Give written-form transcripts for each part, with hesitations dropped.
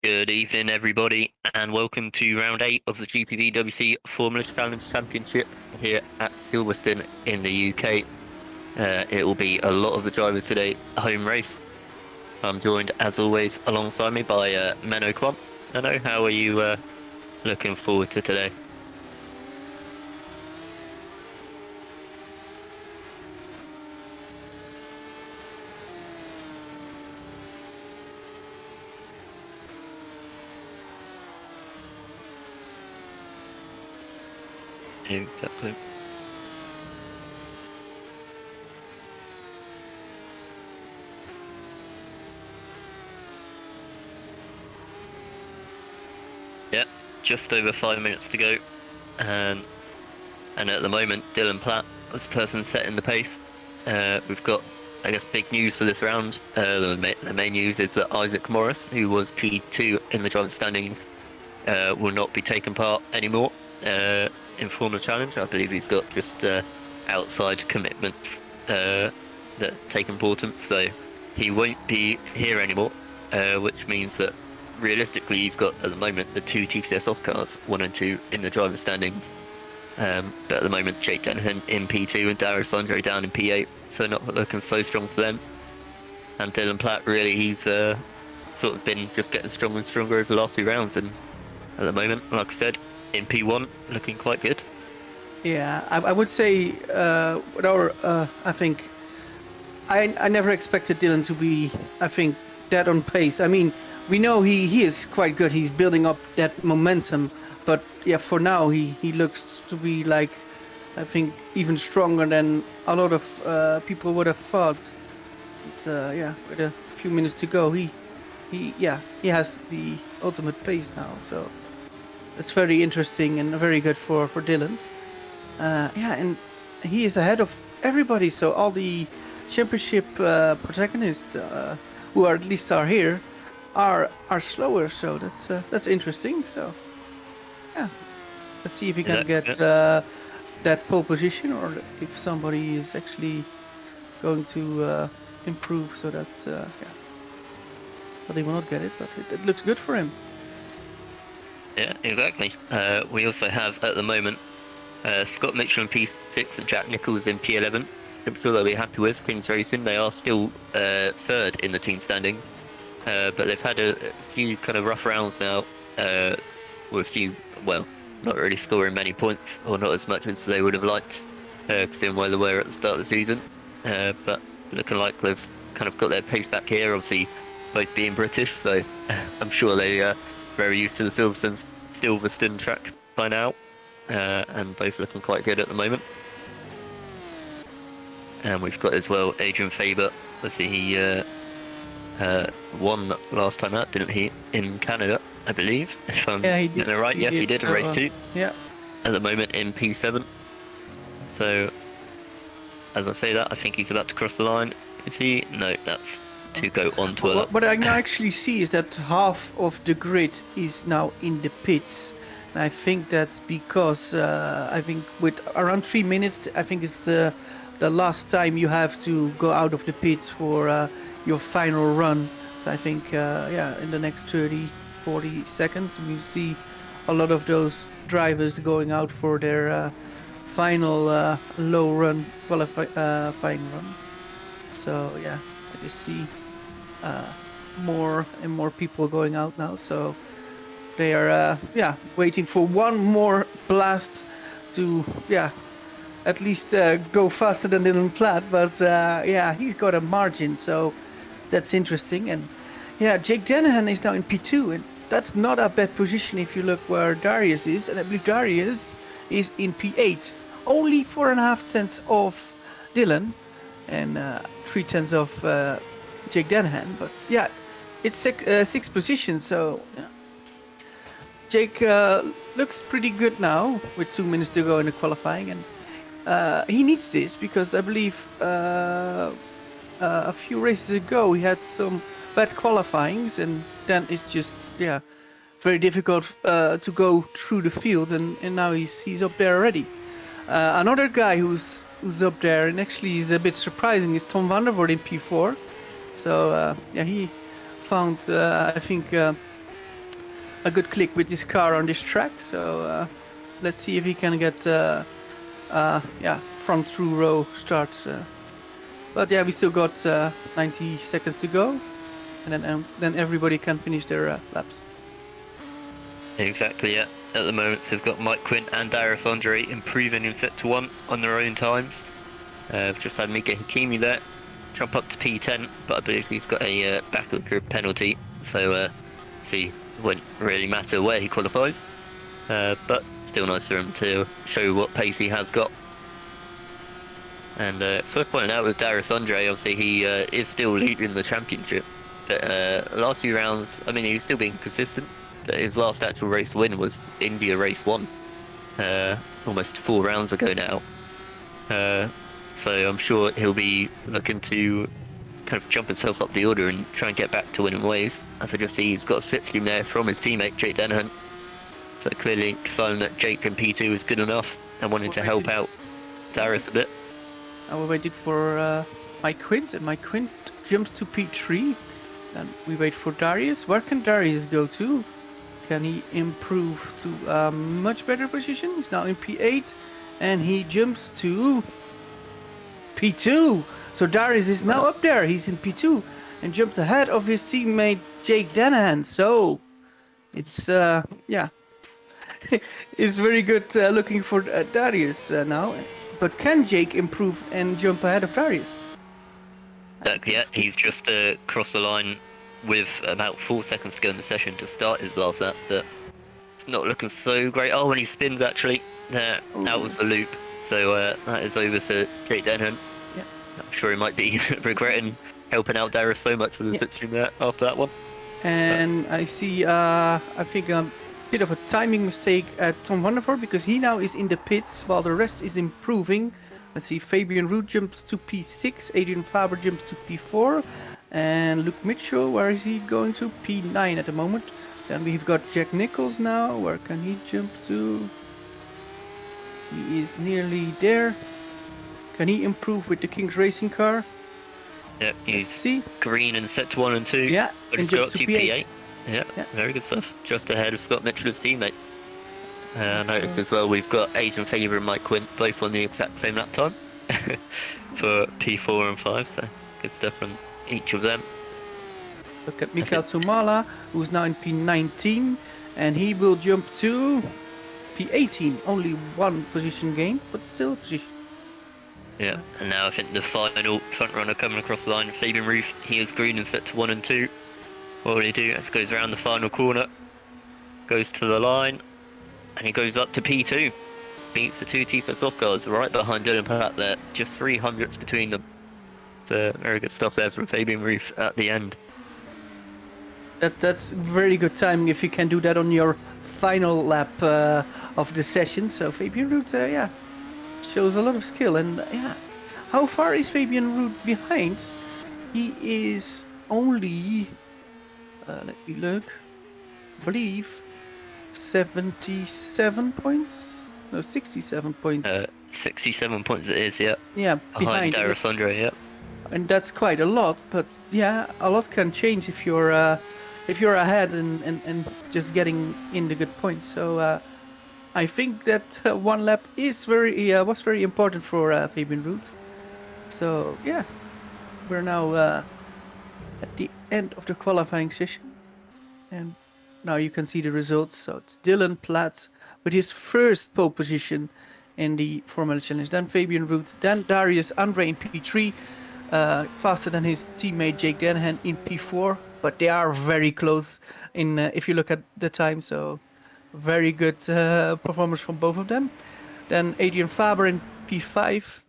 Good evening, everybody, and welcome to round 8 of the GPVWC Formula Challenge Championship here at Silverstone in the UK. It will be a lot of the drivers today, a home race. I'm joined, as always, alongside me by Menno Klont. Menno, how are you looking forward to today? Exactly. Yeah, just over 5 minutes to go, and at the moment, Dylan Platt was the person setting the pace. We've got, I guess, big news for this round. The main news is that Isaac Morris, who was P2 in the driver standings, will not be taking part anymore in Formula Challenge. I believe he's got just outside commitments that take importance, so he won't be here anymore, which means that realistically you've got at the moment the two TPS off cars, 1 and 2, in the driver standings. But at the moment Jake Dennehan in P2 and Darius Andre down in P8, so not looking so strong for them. And Dylan Platt, really, he's sort of been just getting stronger and stronger over the last few rounds, and at the moment, like I said, in P1, looking quite good. Yeah, I would say with our, I think, I never expected Dylan to be, I think, that on pace. I mean, we know he is quite good. He's building up that momentum, but yeah, for now he looks to be like, I think, even stronger than a lot of people would have thought. But, yeah, with a few minutes to go, he has the ultimate pace now. So it's very interesting and very good for Dylan. Yeah, and he is ahead of everybody. So all the championship protagonists who are at least are here are slower. So that's interesting. So yeah, let's see if he can get that pole position, or if somebody is actually going to improve so that yeah, but he will not get it. But it looks good for him. Yeah, exactly. We also have at the moment Scott Mitchell in P6 and Jack Nichols in P11. I'm sure they'll be happy with Kings Racing. They are still third in the team standings, but they've had a few kind of rough rounds now, with a few, well, not really scoring many points, or not as much as they would have liked, considering where they were at the start of the season. But looking like they've kind of got their pace back here, obviously both being British, so I'm sure they are very used to the Silverstone track by now, and both looking quite good at the moment. And we've got as well Adrian Faber. Let's see, he won last time out, didn't he, in Canada, I believe, if I'm getting it right. Yes, he did in race 2. Yeah. At the moment in P7. So, as I say that, I think he's about to cross the line. Is he? No, that's to go on to a lap. What I can actually see is that half of the grid is now in the pits. And I think that's because I think with around 3 minutes, I think it's the last time you have to go out of the pits for your final run. So I think yeah, in the next 30-40 seconds we see a lot of those drivers going out for their final low run qualifying run. So yeah, I just see more and more people going out now. So they are yeah, waiting for one more blast to at least go faster than Dylan Platt, but yeah, he's got a margin, so that's interesting. And yeah, Jake Dennehan is now in P2, and that's not a bad position if you look where Darius is, and I believe Darius is in P8, only 4.5 tenths of Dylan and 3 tenths of Jake Dennehan. But yeah, it's six positions, so yeah. Jake looks pretty good now with 2 minutes to go in the qualifying, and he needs this because I believe a few races ago he had some bad qualifyings, and then it's just very difficult to go through the field, and now he's up there already. Another guy who's up there and actually is a bit surprising is Tom van der Voort in P4. So yeah, he found I think a good click with this car on this track. So let's see if he can get front through row starts. But yeah, we still got 90 seconds to go, and then everybody can finish their laps. Exactly, yeah. At the moment, so we've got Mike Quint and Darius Andre improving in set to 1 on their own times. We've just had Mika Hakimi there jump up to P10, but I believe he's got a back of the grid penalty, so it won't really matter where he qualified. But still nice for him to show what pace he has got. And it's worth pointing out with Darius Andre, obviously he is still leading the championship. But last few rounds, I mean, he's still being consistent. But his last actual race win was India Race 1, almost 4 rounds ago now. So I'm sure he'll be looking to kind of jump himself up the order and try and get back to winning ways. As I just see, he's got a slipstream there from his teammate Jake Dennehan. So clearly deciding that Jake in P2 is good enough and wanting to help out Darius a bit. Now we're waiting for Mike Quint, and Mike Quint jumps to P3. And we wait for Darius. Where can Darius go to? Can he improve to a much better position? He's now in P8, and he jumps to P2. So Darius is now up there. He's in P2 and jumps ahead of his teammate Jake Dennehan. So it's it's very good looking for Darius now. But can Jake improve and jump ahead of Darius? Exactly, yeah. He's just crossed the line with about 4 seconds to go in the session to start his last lap, but it's not looking so great. Oh, when he spins actually, out was the loop. So that is over for Jake Dennehan. Yeah. I'm sure he might be regretting helping out Darius so much with the switching there after that one. And I see, I think a bit of a timing mistake at Tom Vandervoort, because he now is in the pits while the rest is improving. Let's see, Fabian Root jumps to P6, Adrian Faber jumps to P4, and Luke Mitchell, where is he going to? P9 at the moment. Then we've got Jack Nichols now, where can he jump to? He is nearly there. Can he improve with the King's Racing car? Yeah, he's green in set 1 and 2. Yeah, but he's got to P8. Yeah, very good stuff. Just ahead of Scott Mitchell's teammate. I noticed as well we've got Adrian Faber and Mike Quint both on the exact same lap time for P4 and 5, so good stuff from each of them. Look at Mikael Sumala, who's now in P19, and he will jump to P18. Only 1 position gain, but still a position. Yeah, and now I think the final front runner coming across the line, Fabian Roof, he is green in set 1 and 2. What will he do? As he goes around the final corner, goes to the line, and he goes up to P2. Beats the 2 T-Set soft guards right behind Dylan Platt there. Just 300s between them. So very good stuff there from Fabian Roof at the end. That's very good timing if you can do that on your final lap of the session. So Fabian Root, shows a lot of skill. And how far is Fabian Root behind? He is only, let me look, I believe 77 points? No, 67 points. 67 points it is, yeah. Yeah, behind Darius Andre, yeah. And that's quite a lot, but yeah, a lot can change if you're ahead and just getting in the good points. So I think that 1 lap is was very important for Fabian Root. So yeah, we're now at the end of the qualifying session, and now you can see the results. So it's Dylan Platt with his first pole position in the Formula Challenge, then Fabian Root, then Darius Andre in P3, faster than his teammate Jake Dennehan in P4, but they are very close in if you look at the time. So very good performance from both of them. Then Adrian Faber in P5,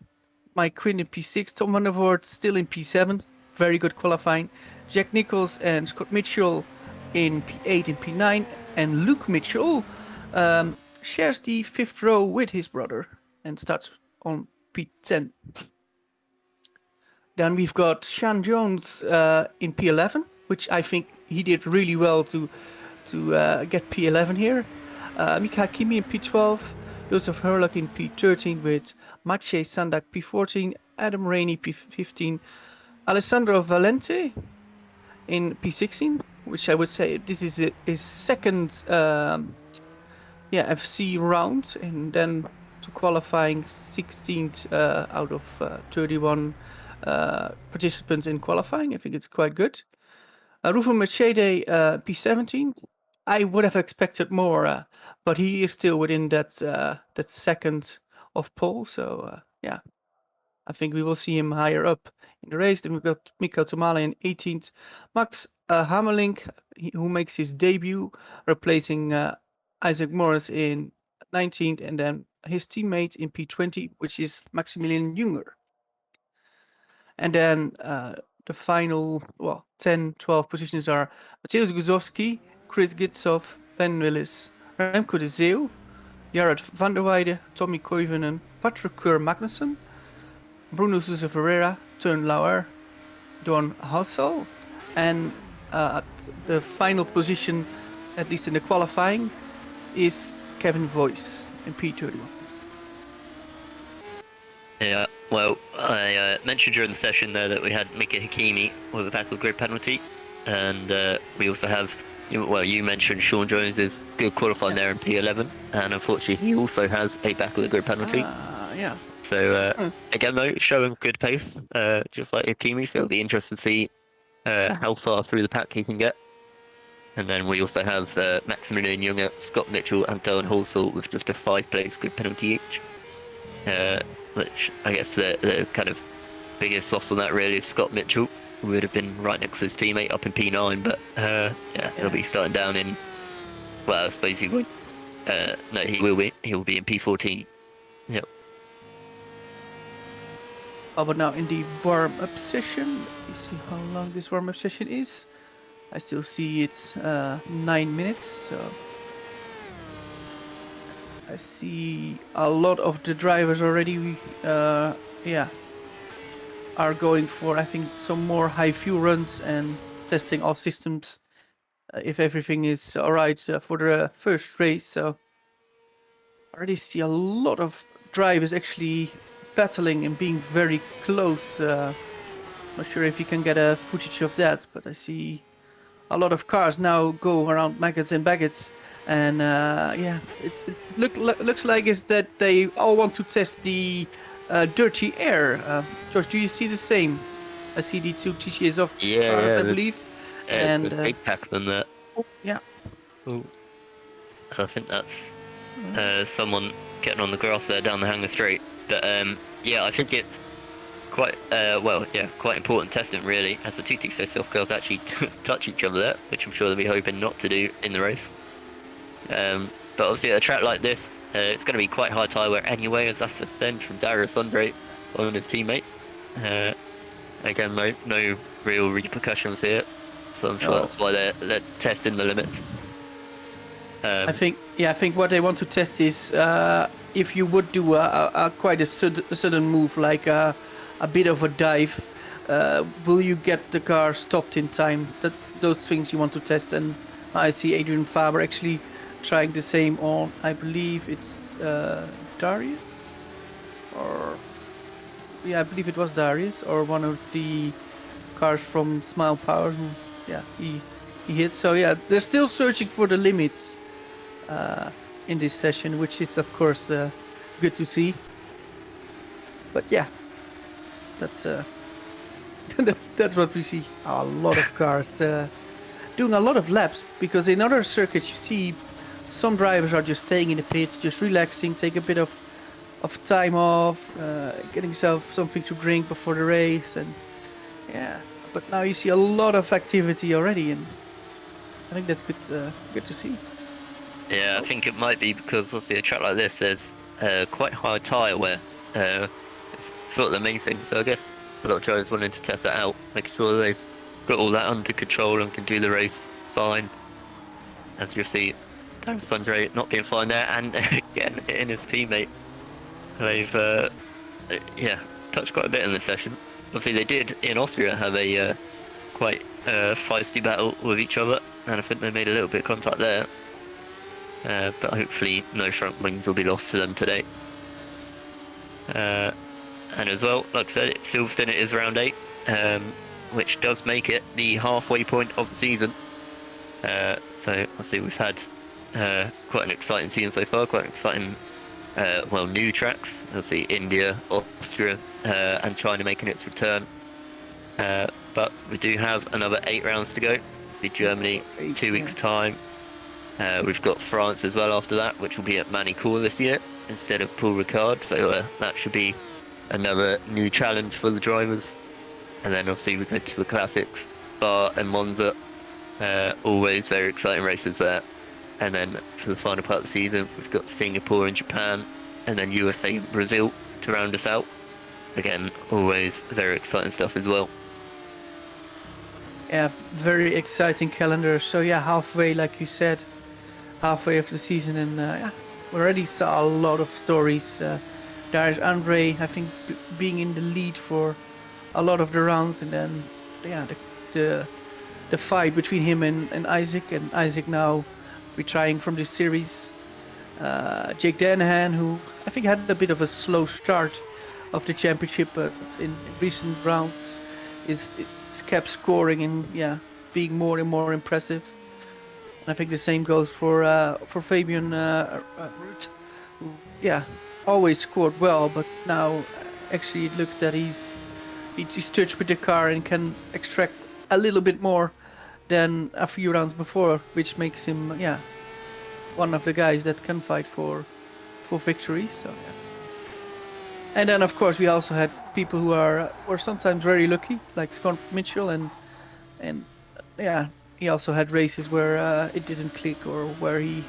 Mike Quinn in P6, Tom Vandervoort still in P7, very good qualifying. Jack Nichols and Scott Mitchell in P8 and P9, and Luke Mitchell shares the 5th row with his brother and starts on P10. Then we've got Sean Jones in P11, which I think he did really well to get P11 here. Mika Hakimi in P12, Joseph Herlock in P13 with Maciej Sandak P14, Adam Rainey P15, Alessandro Valente in P16, which I would say this is his second FC round, and then to qualifying 16th out of 31 participants in qualifying. I think it's quite good. Rufo Machete, P17. I would have expected more, but he is still within that second of pole. So yeah, I think we will see him higher up in the race. Then we've got Mikael Tomala in 18th. Max Hamelink, who makes his debut, replacing Isaac Morris in 19th, and then his teammate in P20, which is Maximilian Junger. And then the final, 10, 12 positions are Mateusz Guzowski, Chris Gitsov, Ben Willis, Remco de Zeeuw, Jared van der Weijden, Tommy Koivunen, Patrick Keur Magnussen, Bruno Sousa Ferreira, Teun Lauer, Don Hassel, and the final position, at least in the qualifying, is Kevin Voice in P31. Yeah, well, I mentioned during the session there that we had Mika Hakimi with a backward grid penalty, and we also have, you mentioned Sean Jones's good qualifying there in P11, and unfortunately he also has a backward grid penalty. Yeah. So again though, showing good pace, just like Hakimi, so it'll be interesting to see how far through the pack he can get. And then we also have Maximilian Junger, Scott Mitchell and Dylan Halsall with just a 5-place grid penalty each. Which I guess the kind of biggest loss on that really is Scott Mitchell, who would have been right next to his teammate up in P9, but he'll be starting down in, well, I suppose he won't. No, he will be. He will be in P14. Yep. But now in the warm-up session, you see how long this warm-up session is. I still see it's 9 minutes, so I see a lot of the drivers already are going for, I think, some more high fuel runs and testing all systems if everything is alright for the first race. So I already see a lot of drivers actually battling and being very close. Not sure if you can get a footage of that, but I see a lot of cars now go around maggots and baggets. And it looks like is that they all want to test the dirty air. George, do you see the same? I see the two TCS of cars, I believe. And a big pack than that. Oh, yeah. Ooh. I think that's someone getting on the grass there down the Hanger Straight. But I think it's quite quite important testing really, as the two TCS girls actually touch each other there, which I'm sure they'll be hoping not to do in the race. But obviously at a track like this, it's going to be quite high tyre wear anyway, as that's the thing from Darius Andre on his teammate. Again, no real repercussions here, so I'm sure that's why they're testing the limits. I think what they want to test is if you would do a quite a sudden move, like a bit of a dive, will you get the car stopped in time? Those things you want to test. And I see Adrian Faber actually trying the same on, I believe it's Darius, I believe it was Darius, or one of the cars from Smile Power who he hit. So they're still searching for the limits in this session, which is of course good to see. But that's that's what we see. A lot of cars doing a lot of laps, because in other circuits you see some drivers are just staying in the pits, just relaxing, take a bit of time off, getting yourself something to drink before the race, and but now you see a lot of activity already, and I think that's good to see. I think it might be because obviously a track like this there's quite high tyre wear. It's sort of the main thing, so I guess a lot of drivers wanting to test that out, making sure they've got all that under control and can do the race fine. As you see, Darius Andre not being fine there, and again hitting his teammate. They've touched quite a bit in this session. Obviously they did in Austria have a quite feisty battle with each other, and I think they made a little bit of contact there. But hopefully no front wings will be lost to them today. And as well, like I said, it's Silverstone, it is round 8, which does make it the halfway point of the season. So obviously we've had quite an exciting season so far, quite an exciting, new tracks. Obviously India, Austria, and China making its return. But we do have another 8 rounds to go. The Germany, 2 weeks time. We've got France as well after that, which will be at Manicourt this year instead of Paul Ricard. So that should be another new challenge for the drivers. And then obviously we go to the classics, Spa and Monza. Always very exciting races there. And then for the final part of the season, we've got Singapore and Japan, and then USA and Brazil to round us out. Again, always very exciting stuff as well. Yeah, very exciting calendar. So yeah, halfway, like you said, halfway of the season, and we already saw a lot of stories. There's Andre, I think, being in the lead for a lot of the rounds, and then the fight between him and Isaac now retiring from this series. Jake Danahan, who I think had a bit of a slow start of the championship, but in recent rounds is kept scoring and being more and more impressive. And I think the same goes for Fabian Ruud, who always scored well, but now actually it looks that he's touched with the car and can extract a little bit more than a few rounds before, which makes him one of the guys that can fight for victories. So and then of course we also had people who were sometimes very lucky, like Scott Mitchell, and he also had races where it didn't click, or where he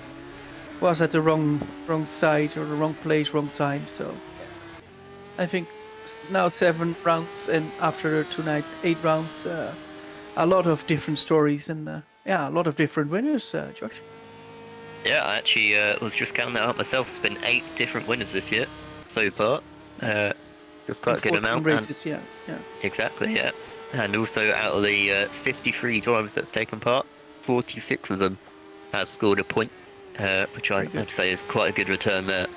was at the wrong side or the wrong place, wrong time. So I think now 7 rounds, and after tonight 8 rounds, a lot of different stories, and a lot of different winners, Josh. Yeah, I actually was just counting that up myself. It's been 8 different winners this year so far. Just quite a good amount. Races, yeah. Exactly, yeah. And also out of the 53 drivers that have taken part, 46 of them have scored a point, which I'd say is quite a good return there.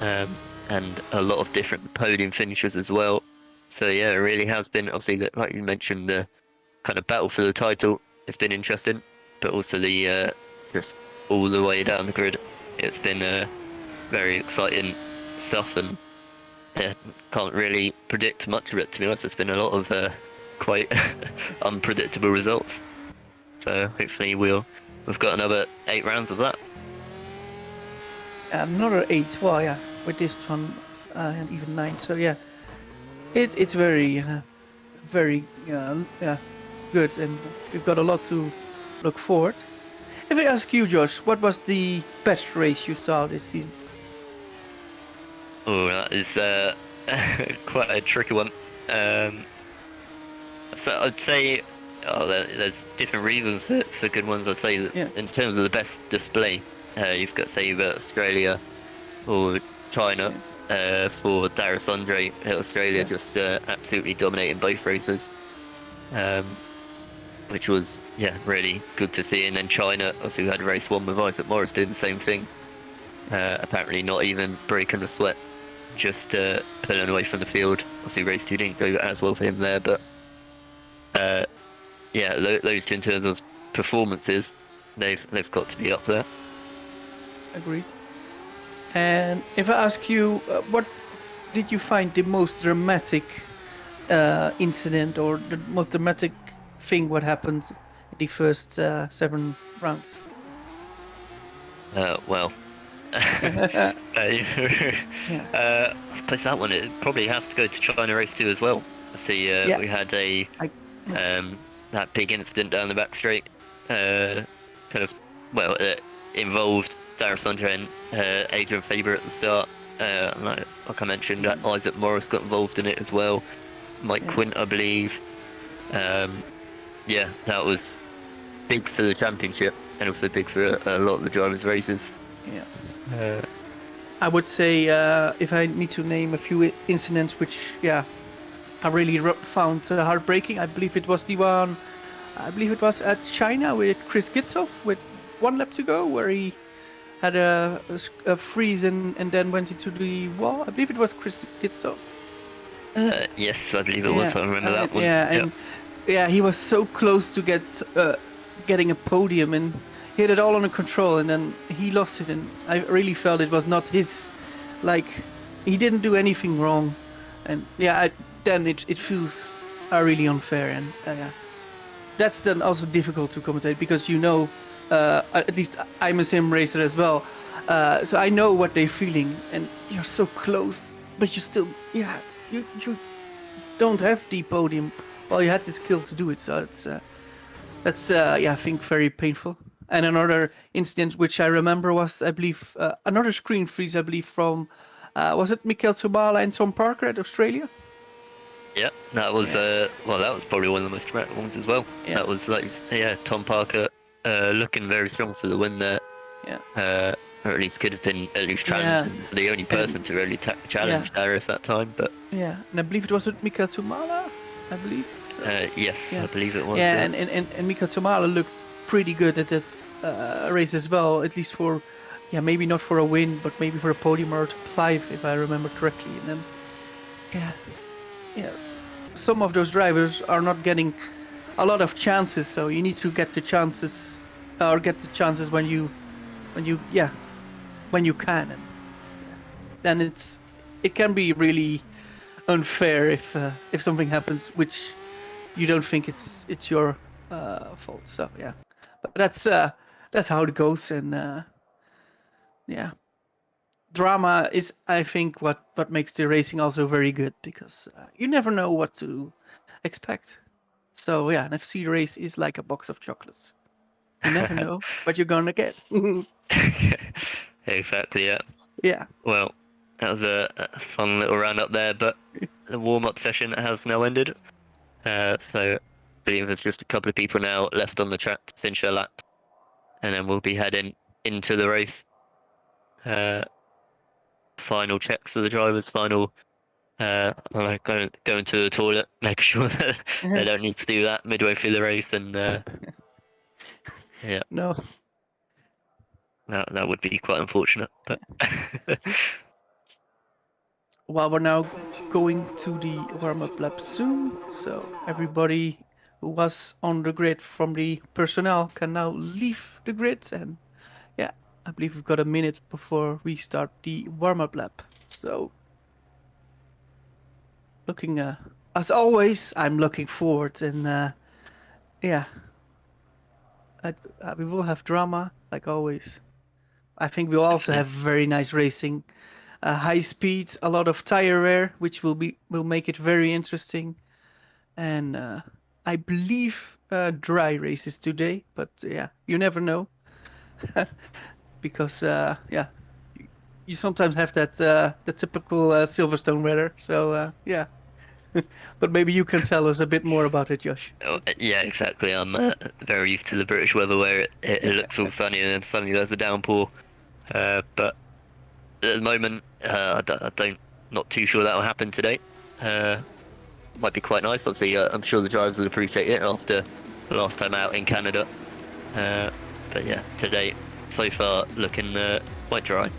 And a lot of different podium finishes as well. So yeah, it really has been, obviously, like you mentioned, the kind of battle for the title. It's been interesting, but also the just all the way down the grid, it's been very exciting stuff, and can't really predict much of it, to be honest. It's been a lot of quite unpredictable results. So hopefully we've got another 8 rounds of that. Another 8. Well, yeah, with this one, and even 9. So yeah, it's very good, and we've got a lot to look forward. If I ask you, Josh, what was the best race you saw this season? Oh, that is quite a tricky one. So I'd say there's different reasons for good ones. I'd say that in terms of the best display, you've got, say, Australia or China. For Darius Andre, Australia just absolutely dominating both races, which was really good to see. And then China, also, who had race 1 with Isaac Morris, did the same thing. Apparently not even breaking a sweat, just pulling away from the field. Obviously race 2 didn't go as well for him there, but those two in terms of performances, they've got to be up there. Agreed. And if I ask you, what did you find the most dramatic incident, or the most dramatic thing what happened in the first 7 rounds? I suppose that one, it probably has to go to China race 2 as well. I see we had that big incident down the back straight, it involved Darius Andre and Adrian Faber at the start. Like I mentioned, Isaac Morris got involved in it as well. Mike Quint, I believe. That was big for the championship, and also big for a lot of the drivers' races. I would say, if I need to name a few incidents which I really found heartbreaking, I believe it was the one, at China with Chris Gitzoff with 1 lap to go, where he had a freeze and then went into the wall. I believe it was Chris Gitzoff. Yes, I believe it was. I remember that one. He was so close to get getting a podium, and he had it all under control, and then he lost it, and I really felt it was not his, like, he didn't do anything wrong, and yeah, then it feels really unfair, and that's then also difficult to commentate, because at least I'm a sim racer as well, so I know what they're feeling, and you're so close, but you still, you don't have the podium. Well, you had the skill to do it, so that's I think very painful. And another incident which I remember was, I believe, another screen freeze, I believe, from was it Michael Tsumala and Tom Parker at Australia? Yeah, that was that was probably one of the most dramatic ones as well. Yeah. That was Tom Parker looking very strong for the win there. Yeah. Or at least could have been at least challenged. Yeah. The only person to really challenge Darius that time, but yeah, and I believe it was with Michael Tsumala, I believe. So. Yes, yeah. I believe it was. Yeah, and Michael Tsumala looked pretty good at that race as well, at least for, maybe not for a win, but maybe for a podium or top 5, if I remember correctly. And then, some of those drivers are not getting a lot of chances, so you need to get the chances, when you can, and then it can be really unfair if something happens which you don't think it's your fault. So yeah, but that's how it goes, and drama is, I think, what makes the racing also very good, because you never know what to expect. So yeah, an FC race is like a box of chocolates. You never know what you're gonna get. Exactly, yeah. Yeah. Well, that was a fun little round up there, but the warm-up session has now ended. So I believe there's just a couple of people now left on the track to finish their lap, and then we'll be heading into the race. Final checks of the drivers, final going to the toilet, make sure that they don't need to do that midway through the race, and No. That would be quite unfortunate, but well, we're now going to the warm-up lap soon, so everybody who was on the grid from the personnel can now leave the grid, and I believe we've got a minute before we start the warm-up lap. So looking as always, I'm looking forward, and we will have drama like always. I think we'll also have very nice racing, high speed, a lot of tire wear, which will make it very interesting, and I believe dry races today. But you never know, because you sometimes have that the typical Silverstone weather. So but maybe you can tell us a bit more about it, Josh. Oh, yeah, exactly. I'm very used to the British weather where it looks all sunny and then suddenly there's a downpour. But at the moment, not too sure that will happen today. Might be quite nice. Obviously, I'm sure the drivers will appreciate it after the last time out in Canada. But yeah, today so far looking quite dry.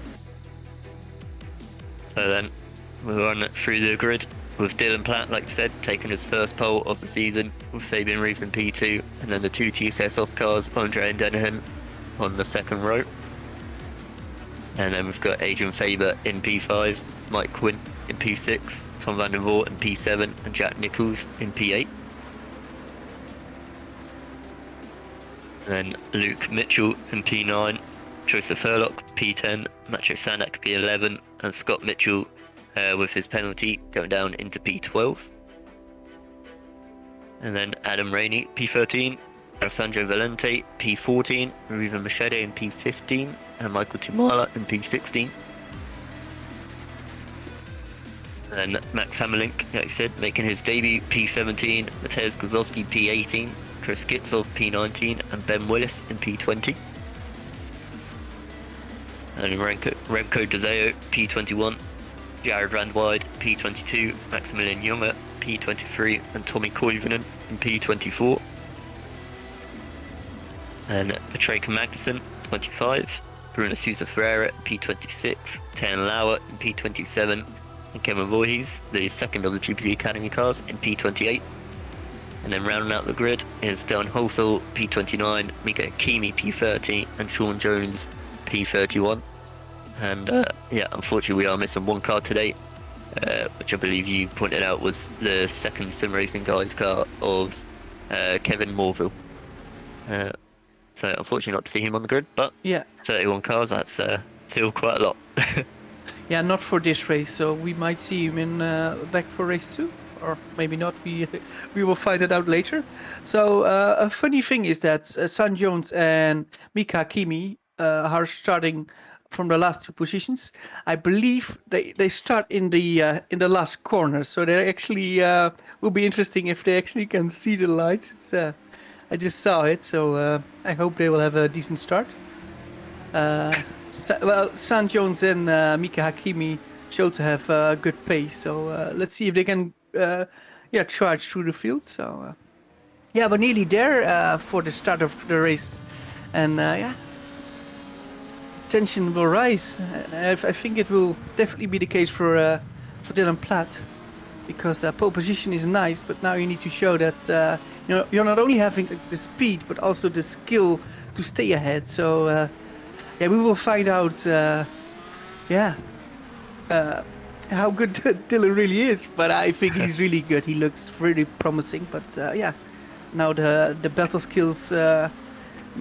So then we'll run through the grid with Dylan Platt, like I said, taking his first pole of the season, with Fabian Reeve in P2, and then the two TSS off cars, Andre and Dennehan, on the second row. And then we've got Adrian Faber in P5, Mike Quinn in P6, Tom van der Voort in P7, and Jack Nichols in P8. And then Luke Mitchell in P9, Joseph Herlock P10, Macho Sanak P11, and Scott Mitchell with his penalty going down into P12. And then Adam Rainey P13, Alessandro Valente P14, Riva Machete in P15, and Michael Tumala in P16. And then Max Hammerlink, like I said, making his debut P17, Mateusz Kozlowski P18, Chris Gitsov P19, and Ben Willis in P20. And Remco Dezeo P21, Jared Randwide P22, Maximilian Junge P23, and Tommy Koivunen in P24. And Patrick Magnussen 25, Bruno Sousa Ferreira P26, Tan Lauer in P27, and Kevin Voorhees, the second of the GPV Academy cars, in P28. And then rounding out the grid is Dylan Holsall, P29, Mika Kimi, P30, and Sean Jones, P31. And yeah, unfortunately we are missing one car today, which I believe you pointed out was the second sim racing guy's car of Kevin Morville. So unfortunately not to see him on the grid, but Yeah. 31 cars, that's still quite a lot. Yeah, not for this race, so we might see him in back for race 2, or maybe not. We will find it out later. So a funny thing is that San Jones and Mika Kimi are starting from the last 2 positions. I believe they start in the last corner, so they actually will be interesting if they actually can see the lights. I just saw it, so I hope they will have a decent start. Well, San Jones and Mika Hakimi show to have good pace, so let's see if they can charge through the field. So yeah, we're nearly there for the start of the race, and yeah, tension will rise. I think it will definitely be the case for Dylan Platt, because pole position is nice, but now you need to show that you're not only having the speed but also the skill to stay ahead. So yeah, we will find out how good Dylan really is, but I think he's really good. He looks really promising, but yeah, now the battle skills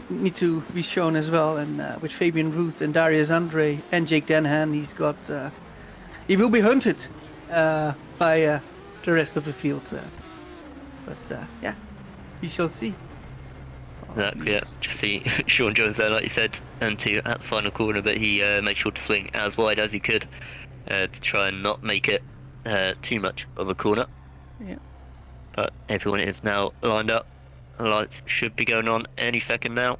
need to be shown as well, and with Fabian Ruth and Darius Andre and Jake Denhan, he will be hunted by the rest of the field, but yeah, we shall see. Exactly, yeah. Just see Sean Jones there, like you said, and at the final corner, but he made sure to swing as wide as he could to try and not make it too much of a corner. Yeah. But everyone is now lined up. The lights should be going on any second now.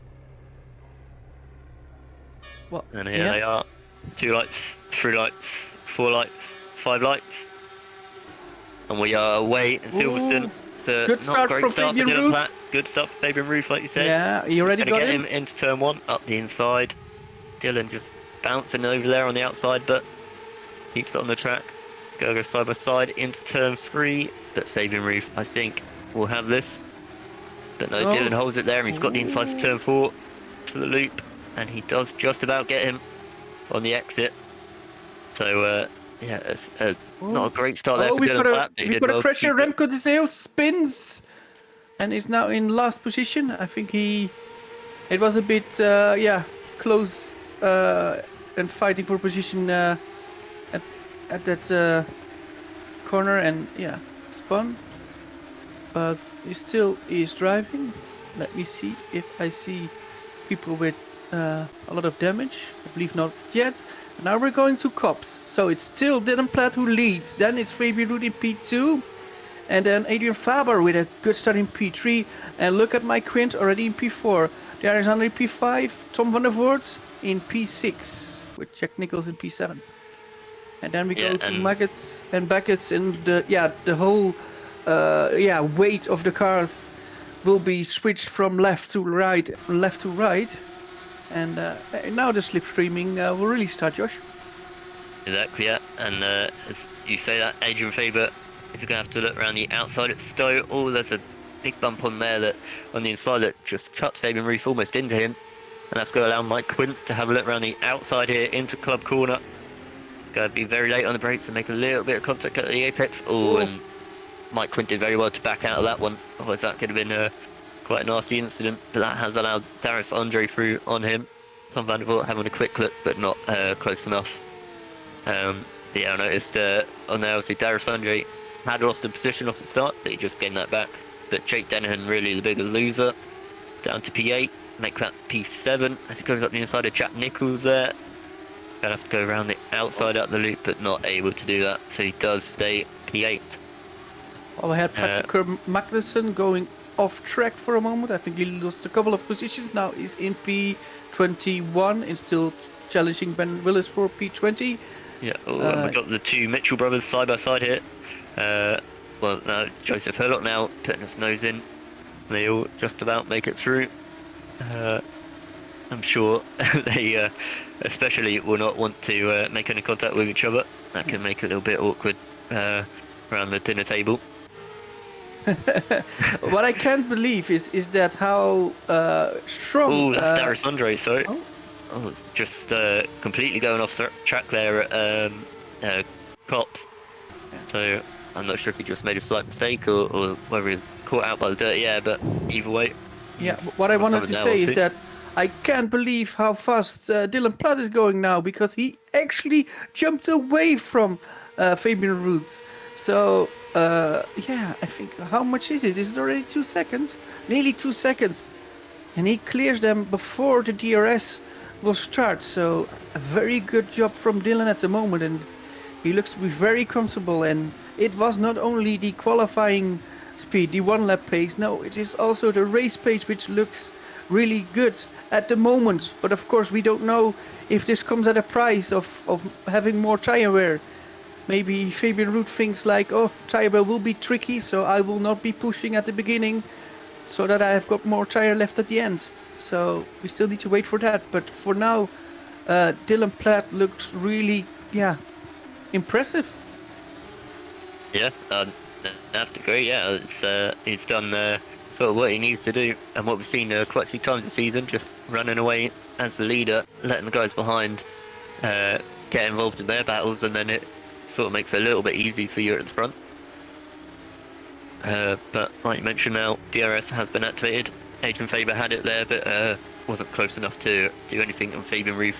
Well, and here they are. 2 lights, 3 lights, 4 lights, 5 lights. And we are away in Silverstone. Good start from Fabian Ruth. Good stuff, Fabian Ruth, like you said. Yeah, you already got him into turn 1, up the inside. Dylan just bouncing over there on the outside, but keeps it on the track. Go side by side into turn 3, but Fabian Ruth, I think, will have this. But no, Dylan holds it there, and he's got the inside for turn 4 for the loop, and he does just about get him on the exit. So yeah, it's not a great start there for Dylan Platt. We've got a pressure. Remco de Zeeuw spins and is now in last position. I think it was a bit close and fighting for position at that corner, and yeah, spun, but he still is driving. Let me see if I see people with a lot of damage. I believe not yet. Now we're going to cops, so it's still Dylan Platt who leads. Then it's Fabian Ruth in P2, and then Adrian Faber with a good start in P3. And look at Mike Quint already in P4. There is Andre P5, Tom van der Voort in P6 with Jack Nichols in P7. And then we go to Maggots and Beckett's, and the whole weight of the cars will be switched from left to right, and now the slipstreaming will really start, Josh. Exactly, yeah. And as you say that, Adrian Faber is going to have to look around the outside at Stowe. Oh, there's a big bump on the inside that just cuts Fabian Ruth almost into him, and that's going to allow Mike Quint to have a look around the outside here into club corner. Going to be very late on the brakes and make a little bit of contact at the apex. And Mike Quint did very well to back out of that one. Otherwise that could have been quite a nasty incident, but that has allowed Darius Andre through on him. Tom van der Voort having a quick look, but not close enough. Yeah, I noticed on there, obviously Darius Andre had lost the position off the start, but he just gained that back. But Jake Dennehan really the bigger loser, down to P8, makes that P7 as he goes up the inside of Jack Nichols there. Gonna have to go around the outside out the loop, but not able to do that, so he does stay P8. Well, we had Patrick Magnussen going off track for a moment. I think he lost a couple of positions. Now he's in P21 and still challenging Ben Willis for P20. Yeah, we've got the 2 Mitchell brothers side by side here. Well, now Joseph Hurlock now putting his nose in. They all just about make it through. I'm sure they especially will not want to make any contact with each other. That can make it a little bit awkward around the dinner table. What I can't believe is that how strong. Oh, that's Darius Andre, sorry. Oh. Oh, just completely going off track there at Cops. Yeah. So I'm not sure if he just made a slight mistake or whether he's caught out by the dirty air, but either way. Yeah, what I wanted to say is that I can't believe how fast Dylan Platt is going now, because he actually jumped away from Fabian Roots. So, yeah, I think, how much is it? Is it already 2 seconds? Nearly 2 seconds. And he clears them before the DRS will start. So, a very good job from Dylan at the moment. And he looks to be very comfortable. And it was not only the qualifying speed, the 1 lap pace. No, it is also the race pace, which looks really good at the moment. But of course, we don't know if this comes at a price of having more tire wear. Maybe Fabian Root thinks like, oh, tire wear will be tricky, so I will not be pushing at the beginning, so that I have got more tire left at the end. So we still need to wait for that. But for now, Dylan Platt looks really, impressive. Yeah, I have to agree. Yeah, he's done sort of what he needs to do, and what we've seen quite a few times this season, just running away as the leader, letting the guys behind get involved in their battles, and then it sort of makes it a little bit easy for you at the front. But like you mentioned now, DRS has been activated. Adrian Faber had it there, but wasn't close enough to do anything on Fabian Roof.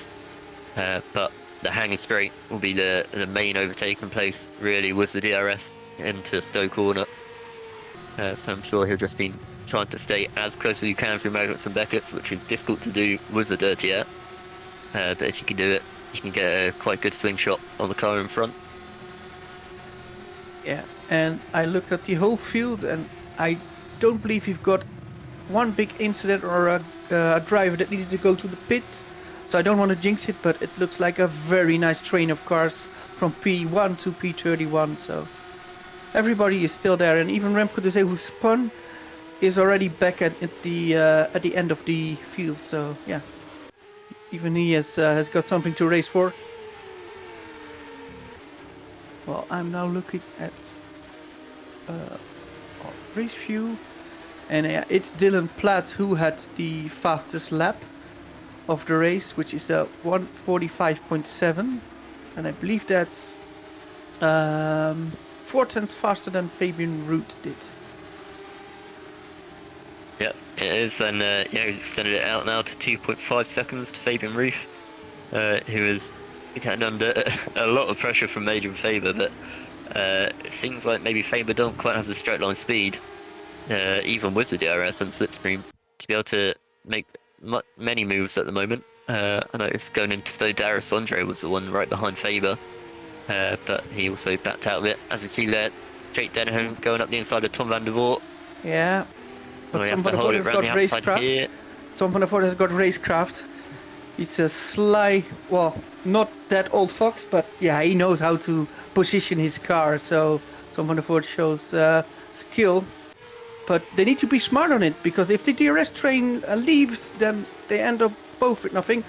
But the hanging straight will be the main overtaking place, really, with the DRS into Stowe Corner. So I'm sure he'll just be trying to stay as close as you can through Magnets and Beckett's, which is difficult to do with the dirty air. But if you can do it, you can get a quite good slingshot on the car in front. Yeah, and I looked at the whole field, and I don't believe you've got one big incident or a driver that needed to go to the pits. So I don't want to jinx it, but it looks like a very nice train of cars from P1 to P31. So everybody is still there, and even Remco de Zee, who spun, is already back at the end of the field. So yeah, even he has got something to race for. Well, I'm now looking at our race view, and it's Dylan Platt who had the fastest lap of the race, which is 1:45.7, and I believe that's 4/10 faster than Fabian Root did. Yep, it is, and he's extended it out now to 2.5 seconds to Fabian Roof, who is getting under a lot of pressure from Adrian Faber, but it seems like maybe Faber don't quite have the straight line speed, even with the DRS and slipstream, to be able to make many moves at the moment. I noticed going into Stowe, Darius Andre was the one right behind Faber, but he also backed out of it. As you see there, Jake Dennehan going up the inside of Tom van der Voort. Yeah, but Tom van der Voort has got racecraft. Tom van der Voort has got racecraft. He's a sly, well, not that old fox, but yeah, he knows how to position his car. So Tom van der Voort shows skill, but they need to be smart on it, because if the DRS train leaves, then they end up both with nothing.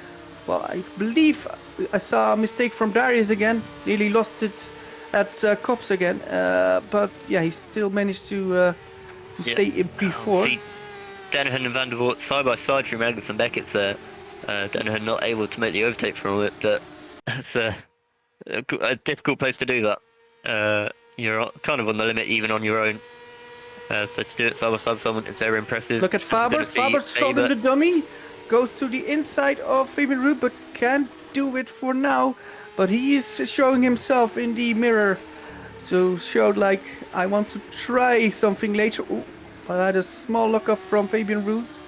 Well, I believe I saw a mistake from Darius again. Nearly lost it at Cops again, but yeah, he still managed to stay in P4. See, Dennehan and van der Voort side by side through Magnus and Beckett's there. Dennehan not able to make the overtake from it, but it's a difficult place to do that. You're kind of on the limit even on your own. So to do it side by side with someone is very impressive. Look at Faber. Faber solving the dummy. Goes to the inside of Fabian Root, but can't do it for now. But he is showing himself in the mirror. So showed like, I want to try something later. Ooh, I had a small lockup from Fabian Root.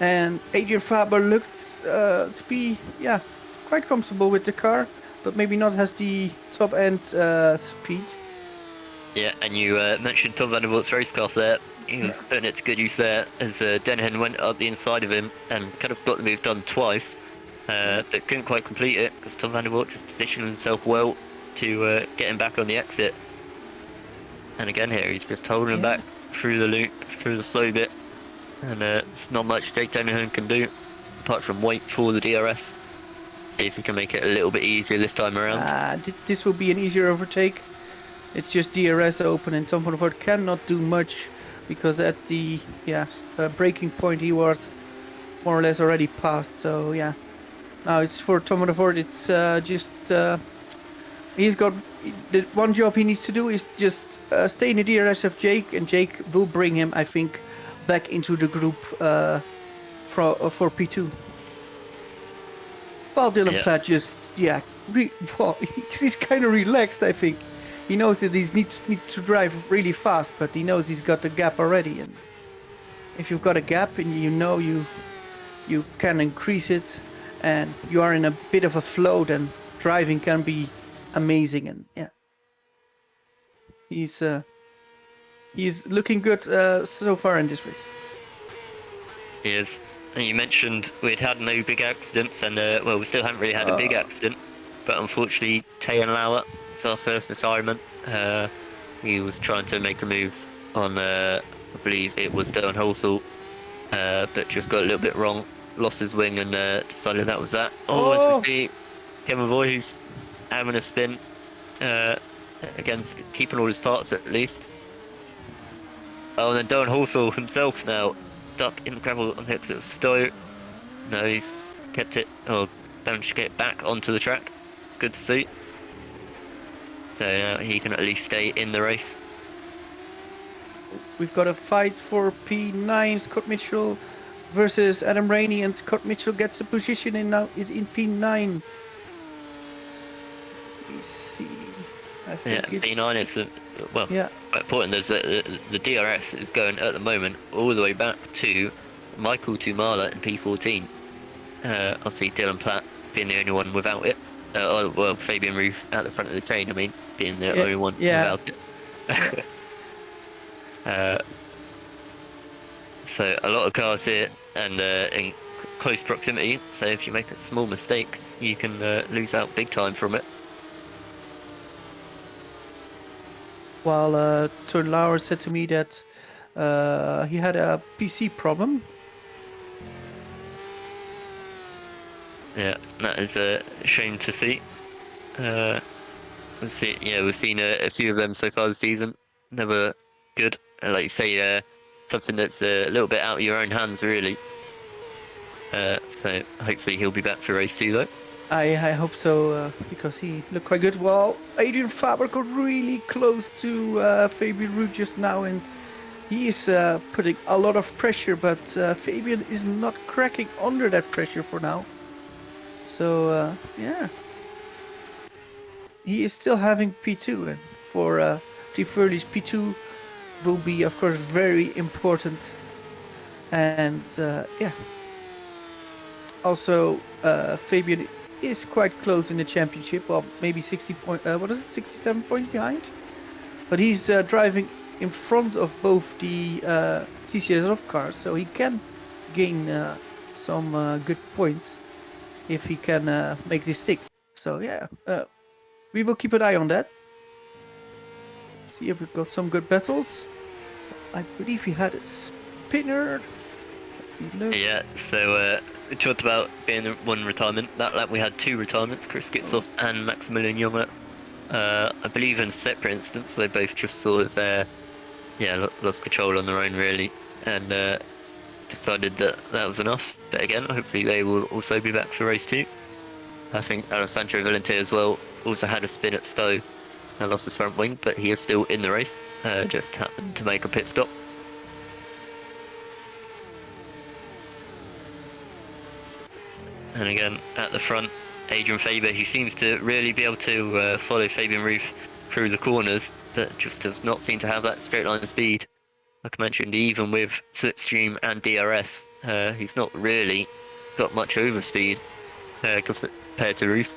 And Adrian Faber looked to be, quite comfortable with the car, but maybe not has the top end speed. Yeah, and you mentioned Tom van der Voort's racecraft there. He was putting it to good use there as Dennehan went up the inside of him and kind of got the move done twice, but couldn't quite complete it because Tom van der Voort just positioned himself well to get him back on the exit. And again here, he's just holding him back through the loop, through the slow bit. And there's not much Jake Dennehan can do apart from wait for the DRS. If he can make it a little bit easier this time around. This will be an easier overtake. It's just DRS open, and Tom van der Voort cannot do much because at the braking point he was more or less already passed. So yeah, now it's for Tom van der Voort. It's he's got the one job he needs to do is just stay in the DRS of Jake, and Jake will bring him, I think, back into the group for P2. While Dylan Platt just he's kind of relaxed. I think he knows that he needs to drive really fast, but he knows he's got the gap already. And if you've got a gap and you know you can increase it, and you are in a bit of a flow, then driving can be amazing. And yeah, he's looking good so far in this race. He is. And you mentioned we'd had no big accidents, and well, we still haven't really had a big accident, but unfortunately, Tayan Lauer, it's our first retirement. He was trying to make a move on, I believe it was Downard Holsall, but just got a little bit wrong, lost his wing, and decided that was that. As we see, Kevin Voy's having a spin, again, keeping all his parts at least. Oh, and then Downard Holsall himself now stuck in the gravel on the exit of Stowe. No, he's kept it, or managed to get back onto the track. It's good to see. So now he can at least stay in the race. We've got a fight for P9. Scott Mitchell versus Adam Rainey, and Scott Mitchell gets a position and now is in P9. Let's see. I think it's P9 is quite important. There's the DRS is going at the moment all the way back to Michael Tumala in P14. Obviously Dylan Platt being the only one without it. Fabian Roof at the front of the train. I mean, being the only one without it. So a lot of cars here, and in close proximity. So if you make a small mistake, you can lose out big time from it. While Tony Lauer said to me that he had a PC problem. Yeah, that is a shame to see. We've seen a few of them so far this season. Never good. Like you say, something that's a little bit out of your own hands, really. So hopefully he'll be back for race 2, though. I hope so, because he looked quite good. Well, Adrian Faber got really close to Fabian Ruud just now, and he is putting a lot of pressure, but Fabian is not cracking under that pressure for now. So, yeah. He is still having P2, and for Team Frelik's P2 will be, of course, very important. And, yeah. Also, Fabian is quite close in the championship. Well, maybe 67 points behind? But he's driving in front of both the TCS cars, so he can gain some good points if he can make this stick. So yeah, we will keep an eye on that. See if we've got some good battles. I believe he had a spinner. Yeah, so we talked about being one retirement. That lap we had 2 retirements, Chris Gitzoff and Maximilian Junge. I believe in separate instances, they both just sort of lost control on their own, really, and decided that was enough. But again, hopefully they will also be back for race 2. I think Alessandro Valente as well also had a spin at Stowe and lost his front wing, but he is still in the race, just happened to make a pit stop. And again, at the front, Adrian Faber, he seems to really be able to follow Fabian Roof through the corners, but just does not seem to have that straight line speed. Like I mentioned, even with slipstream and DRS, he's not really got much overspeed compared to Roof,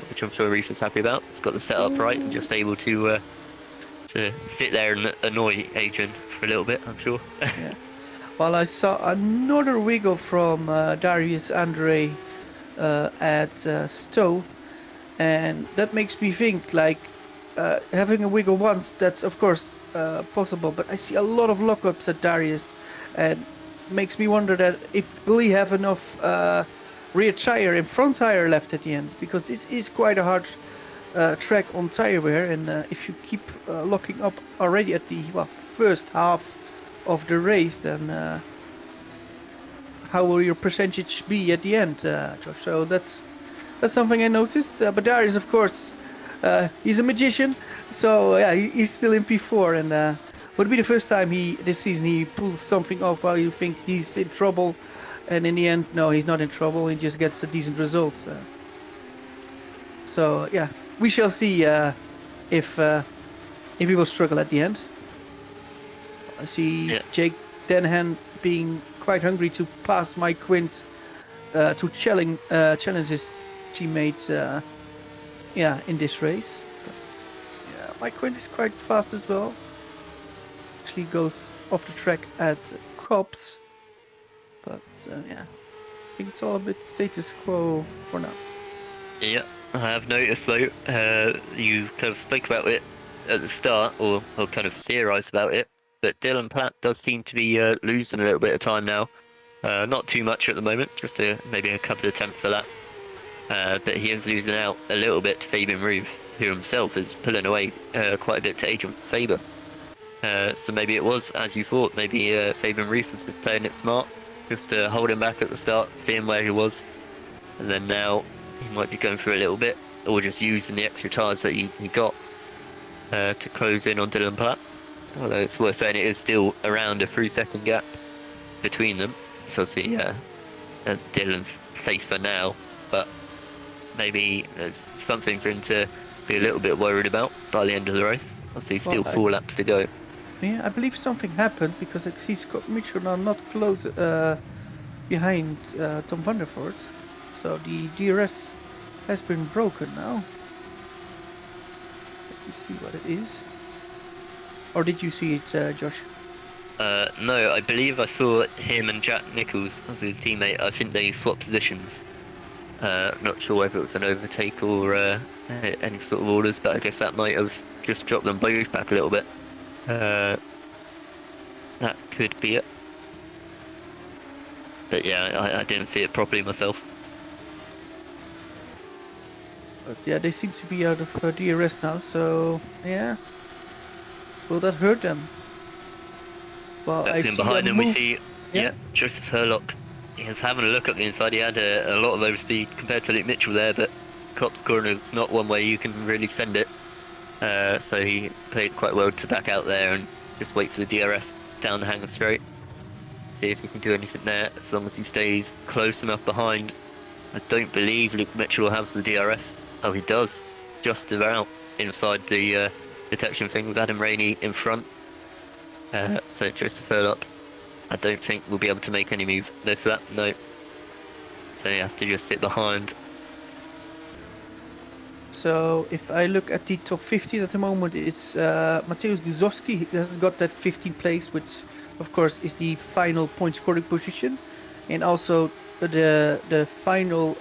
which I'm sure Roof is happy about. He's got the setup right and just able to sit there and annoy Adrian for a little bit, I'm sure. Yeah. Well, I saw another wiggle from Darius Andre at Stowe, and that makes me think, like, having a wiggle once, that's of course possible, but I see a lot of lockups at Darius, and makes me wonder that if will he have enough rear tire and front tire left at the end, because this is quite a hard track on tire wear, and if you keep locking up already at the first half of the race, then how will your percentage be at the end, Josh? So that's something I noticed. But Darius, of course, he's a magician, so yeah, he's still in P4, and would be the first time this season he pulls something off while you think he's in trouble, and in the end, no, he's not in trouble. He just gets a decent result. So yeah, we shall see if he will struggle at the end. I see Jake Denhan being quite hungry to pass Mike Quint to challenge his teammates in this race. But, yeah, Mike Quint is quite fast as well. Actually goes off the track at Cops, but yeah, I think it's all a bit status quo for now. Yeah, I have noticed though, you kind of spoke about it at the start, or kind of theorised about it, but Dylan Platt does seem to be losing a little bit of time now. Not too much at the moment, just maybe a couple of attempts a lap. But he is losing out a little bit to Fabian Ruth, who himself is pulling away quite a bit to Adrian Faber. So maybe it was as you thought. Maybe Fabian Ruth was just playing it smart, just to hold him back at the start, seeing where he was, and then now he might be going through a little bit, or just using the extra tyres that he got to close in on Dylan Platt. Although it's worth saying it is still around a 3-second gap between them. So obviously Dylan's safer now, but maybe there's something for him to be a little bit worried about by the end of the race. Obviously still 4 laps to go. Yeah, I believe something happened because I see Scott Mitchell now not close behind Tom van der Voort. So the DRS has been broken now. Let me see what it is. Or did you see it, Josh? No, I believe I saw him and Jack Nichols as his teammate. I think they swapped positions. Not sure whether it was an overtake or any sort of orders, but I guess that might have just dropped them both back a little bit. That could be it. But yeah, I didn't see it properly myself. But yeah, they seem to be out of DRS now, so yeah. Will that hurt them? Well, I see behind him, we see yeah, Joseph Herlock. He's having a look at the inside. He had a lot of overspeed compared to Luke Mitchell there, but Cop's corner is not one way you can really send it. So he played quite well to back out there and just wait for the DRS down the hanger straight. See if he can do anything there, as long as he stays close enough behind. I don't believe Luke Mitchell has the DRS. Oh, he does. Just about inside the detection thing with Adam Rainey in front. So Joseph Herlock, I don't think we'll be able to make any move. There's that, no. So he has to just sit behind. So if I look at the top 15 at the moment, it's Mateusz Guzowski has got that 15th place, which of course is the final point scoring position, and also the final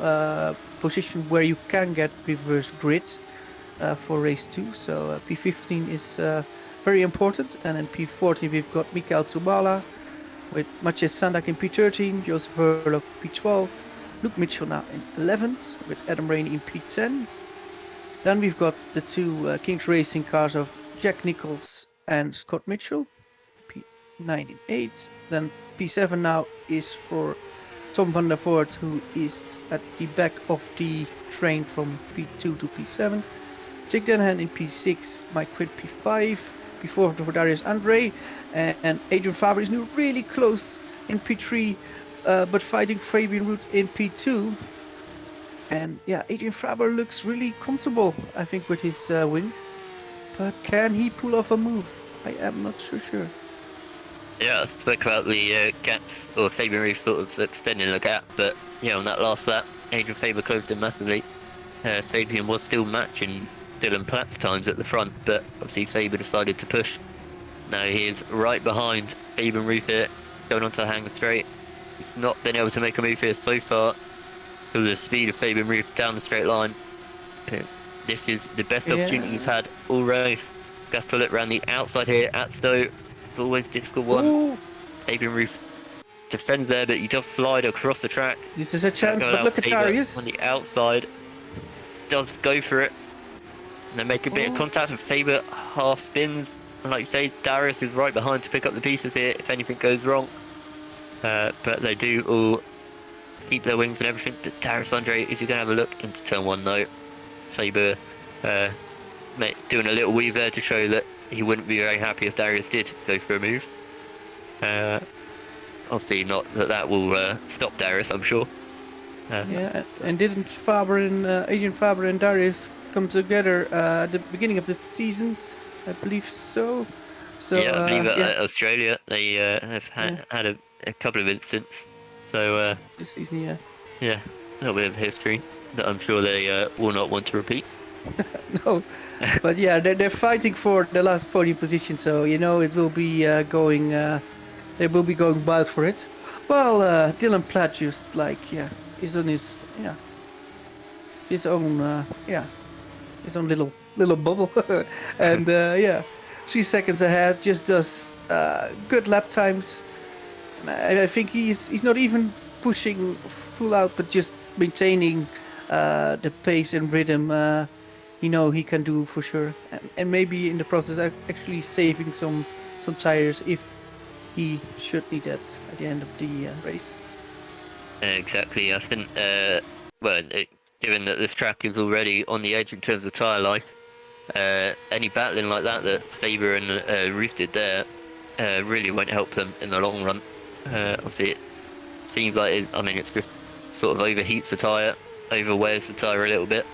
position where you can get reverse grid for race 2. So P15 is very important, and in P14 we've got Mikael Tumala with Maciej Sandak in P13, Joseph Herlock P12, Luke Mitchell now in 11th with Adam Rainey in P10. Then we've got the two Kings Racing cars of Jack Nichols and Scott Mitchell, P9 and 8. Then P7 now is for Tom van der Voort, who is at the back of the train from P2 to P7. Jake Denhan in P6, Mike Quint P5, P4 for Darius Andre, and Adrian Faber is now really close in P3, but fighting Fabian Ruth in P2. And yeah, Adrian Faber looks really comfortable, I think, with his wings. But can he pull off a move? I am not so sure. Yeah, I spoke about the gaps, or Fabian Ruth sort of extending the gap, but yeah, on that last lap, Adrian Faber closed in massively. Fabian was still matching Dylan Platt's times at the front, but obviously Faber decided to push. Now he is right behind Fabian Ruth here, going onto the hanger straight. He's not been able to make a move here so far, because of the speed of Fabian Ruth down the straight line. This is the best opportunity he's had all race. Got to look around the outside here at Stowe. It's always a difficult one. Ooh. Fabian Ruth defends there, but he does slide across the track. This is a chance, but look at Darius. On the outside, does go for it. and they make a bit of contact, and Faber half spins. And like you say, Darius is right behind to pick up the pieces here if anything goes wrong. But they do all keep their wings and everything. But Darius Andre, is he going to have a look into turn 1? No. Faber doing a little weave there to show that he wouldn't be very happy if Darius did go for a move. Obviously not that will stop Darius, I'm sure. Yeah, and didn't Adrian Faber and Darius come together at the beginning of the season? I believe so. Yeah, I believe at Australia they have had a couple of incidents. So this season, yeah, a little bit of history that I'm sure they will not want to repeat. No, but yeah, they're fighting for the last podium position, so you know it will be going. They will be going wild for it. Well, Dylan Platt just is on his own little bubble, and 3 seconds ahead. Just does good lap times. I think he's not even pushing full out, but just maintaining the pace and rhythm. He can do for sure, and maybe in the process actually saving some tires if he should need that at the end of the race. Exactly. I think given that this track is already on the edge in terms of tyre life, any battling like that Faber and Ruth did there really won't help them in the long run. Obviously it seems like it's just sort of overheats the tyre, overwears the tyre a little bit,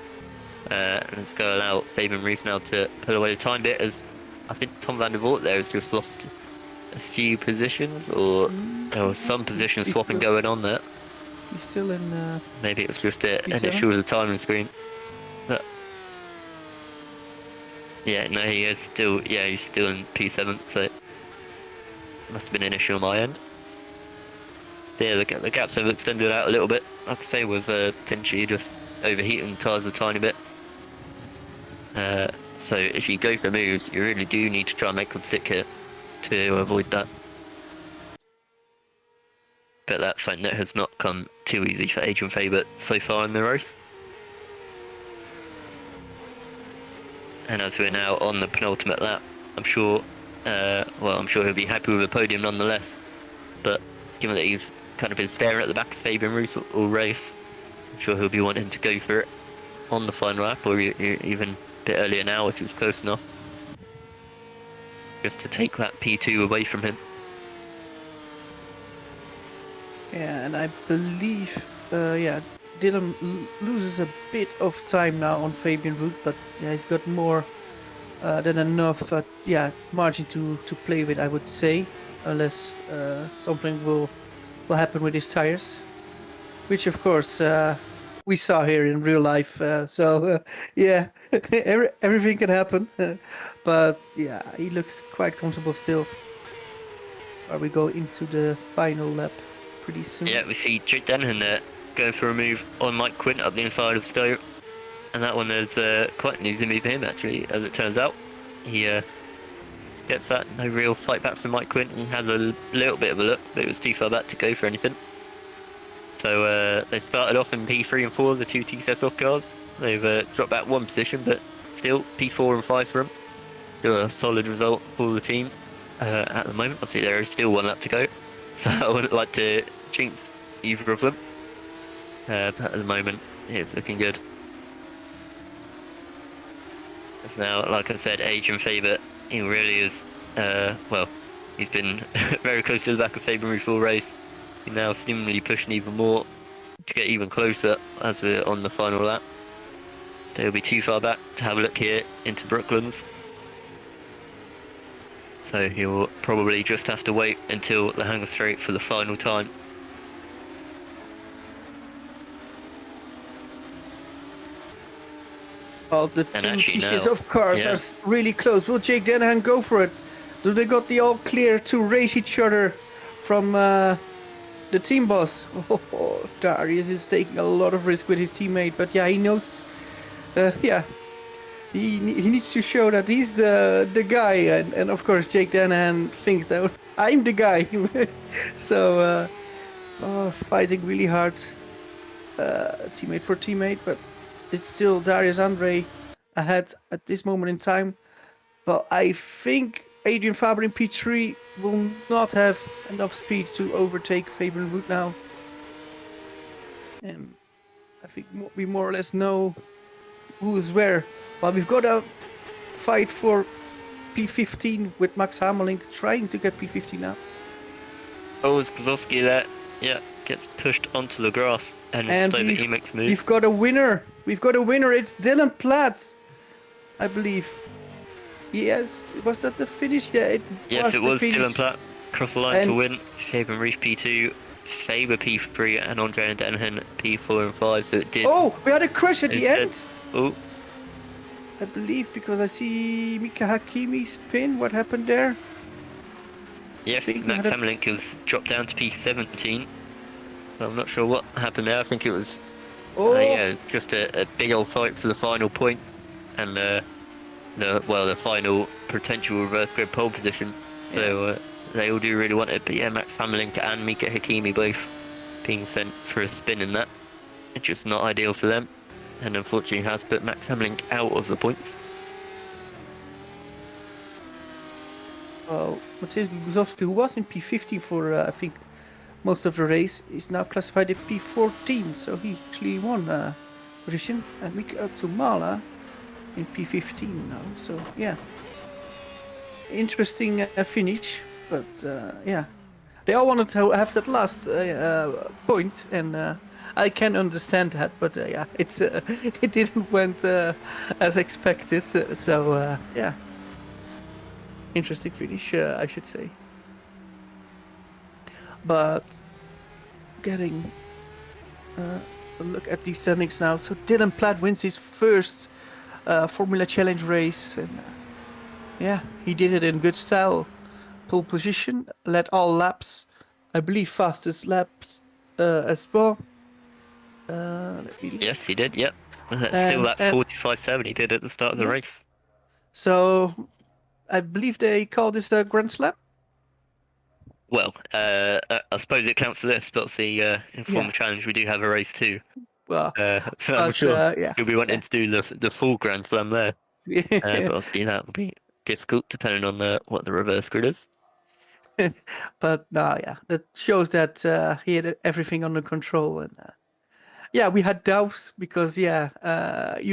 and it's going to allow Faber and Ruth now to pull away a tiny bit, as I think Tom van der Voort there has just lost a few positions, or there was some position swapping going on there. He's still in. Maybe it was just an issue with the timing screen. But yeah, no, he's still in P7, so it must have been an issue on my end. Yeah, the gaps have extended out a little bit. Like I say, with potentially just overheating tyres a tiny bit. So if you go for moves, you really do need to try and make them stick here to avoid that. But that's something that has not come too easy for Adrian Faber so far in the race. And as we're now on the penultimate lap, I'm sure he'll be happy with a podium nonetheless. But given that he's kind of been staring at the back of Faber and Roos all race, I'm sure he'll be wanting to go for it on the final lap, or even a bit earlier now if he was close enough, just to take that P2 away from him. Yeah, and I believe, Dylan loses a bit of time now on Fabian Root, but he's got more than enough, margin to play with, I would say, unless something will happen with his tires, which of course we saw here in real life. Everything can happen, but yeah, he looks quite comfortable still. Or we go into the final lap pretty soon. Yeah, we see Jake Denhan there going for a move on Mike Quint up the inside of Stowe, and that one is quite an easy move for him actually, as it turns out. He gets that, no real fight back from Mike Quint, and has a little bit of a look, but it was too far back to go for anything. So they started off in P3 and 4, the two TCS off cars. They've dropped back one position, but still P4 and 5 for them. Still a solid result for the team at the moment. Obviously there is still one lap to go, so I wouldn't like to jinx either of them. But at the moment it's looking good. It's now, like I said, Adrian Faber, he really is, he's been very close to the back of Faber Ruth all race. He's now seemingly pushing even more to get even closer as we're on the final lap. They'll be too far back to have a look here into Brooklands. So he'll probably just have to wait until the Hanger Straight for the final time. Well, the two TCS of cars are really close. Will Jake Denhan go for it? Do they got the all clear to race each other from the team boss? Oh, Darius is taking a lot of risk with his teammate, but yeah, he knows. He needs to show that he's the guy, and of course Jake Denhan thinks that I'm the guy. So fighting really hard, teammate for teammate, but it's still Darius Andre ahead at this moment in time. But I think Adrian Faber in P3 will not have enough speed to overtake Fabian Wood now. And I think we more or less know who is where. But we've got a fight for P15 with Max Hamelink trying to get P15 now. Oh, it's Kozowski there. Yeah, gets pushed onto the grass and instead he makes move. We've got a winner. We've got a winner. It's Dylan Platt, I believe. Yes, was that the finish? Yeah, Yes, it was finish. Dylan Platt cross the line to win. Fabian Reef P2, Faber P3, and Andre and Denhan P4 and 5. So it did. Oh, we had a crash at the end. Oh, I believe because I see Mika Hakimi spin. What happened there? yes, Max Hamelink was dropped down to P17. So I'm not sure what happened there. I think it was just a big old fight for the final point, and the final potential reverse grid pole position. Yeah. So they all do really want it. But yeah, Max Hamelink and Mika Hakimi both being sent for a spin in that. It's just not ideal for them, and unfortunately has put Max Hamelink out of the points. Well, Mateusz Guzowski, who was in P15 for I think most of the race, is now classified at P14, so he actually won position. And Mika Tsumala in P15 now, so yeah, interesting finish. But yeah, they all wanted to have that last point, and I can understand that. But yeah, it didn't went as expected. So yeah, interesting finish, I should say. But getting a look at these standings now. So Dylan Platt wins his first Formula Challenge race, and yeah, he did it in good style. Pole position, led all laps, I believe fastest laps as well. Yes, he did. Yep. Still that 45.7 he did at the start of the race. So I believe they call this a Grand Slam. Well, I suppose it counts for this, but obviously in Formula Challenge we do have a race too. Well, I'm sure you'll be wanting to do the full Grand Slam there. But obviously that will be difficult depending on what the reverse grid is. But no, yeah, that shows that he had everything under control, and yeah, we had doubts because you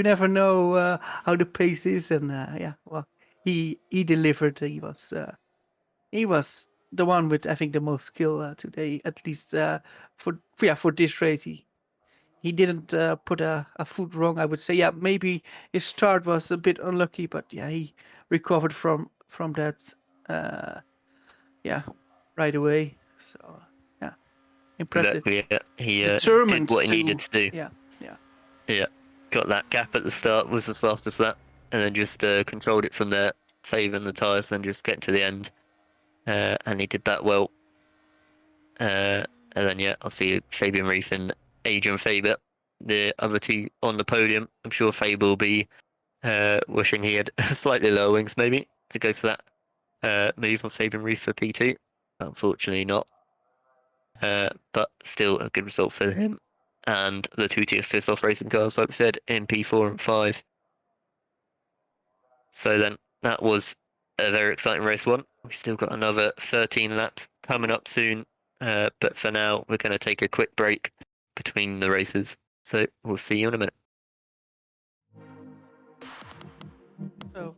never know how the pace is, and yeah, well, he delivered. He was the one with I think the most skill today, at least for this race. He didn't put a foot wrong, I would say. Yeah, maybe his start was a bit unlucky, but yeah, he recovered from that. Right away. So yeah, impressive. Exactly. Yeah. He determined did what he needed to do. Yeah. Got that gap at the start, was as fast as that, and then just controlled it from there, saving the tyres, and just getting to the end. And he did that well. And then I'll see Fabian Reef and Adrian Faber, the other two on the podium. I'm sure Faber will be wishing he had slightly lower wings maybe to go for that move on Fabian Reef for P2. Unfortunately not. But still a good result for him. And the two TS off racing cars, like we said, in P4 and 5. So then that was a very exciting race one. We still got another 13 laps coming up soon. But for now, we're going to take a quick break between the races. So we'll see you in a minute. Oh.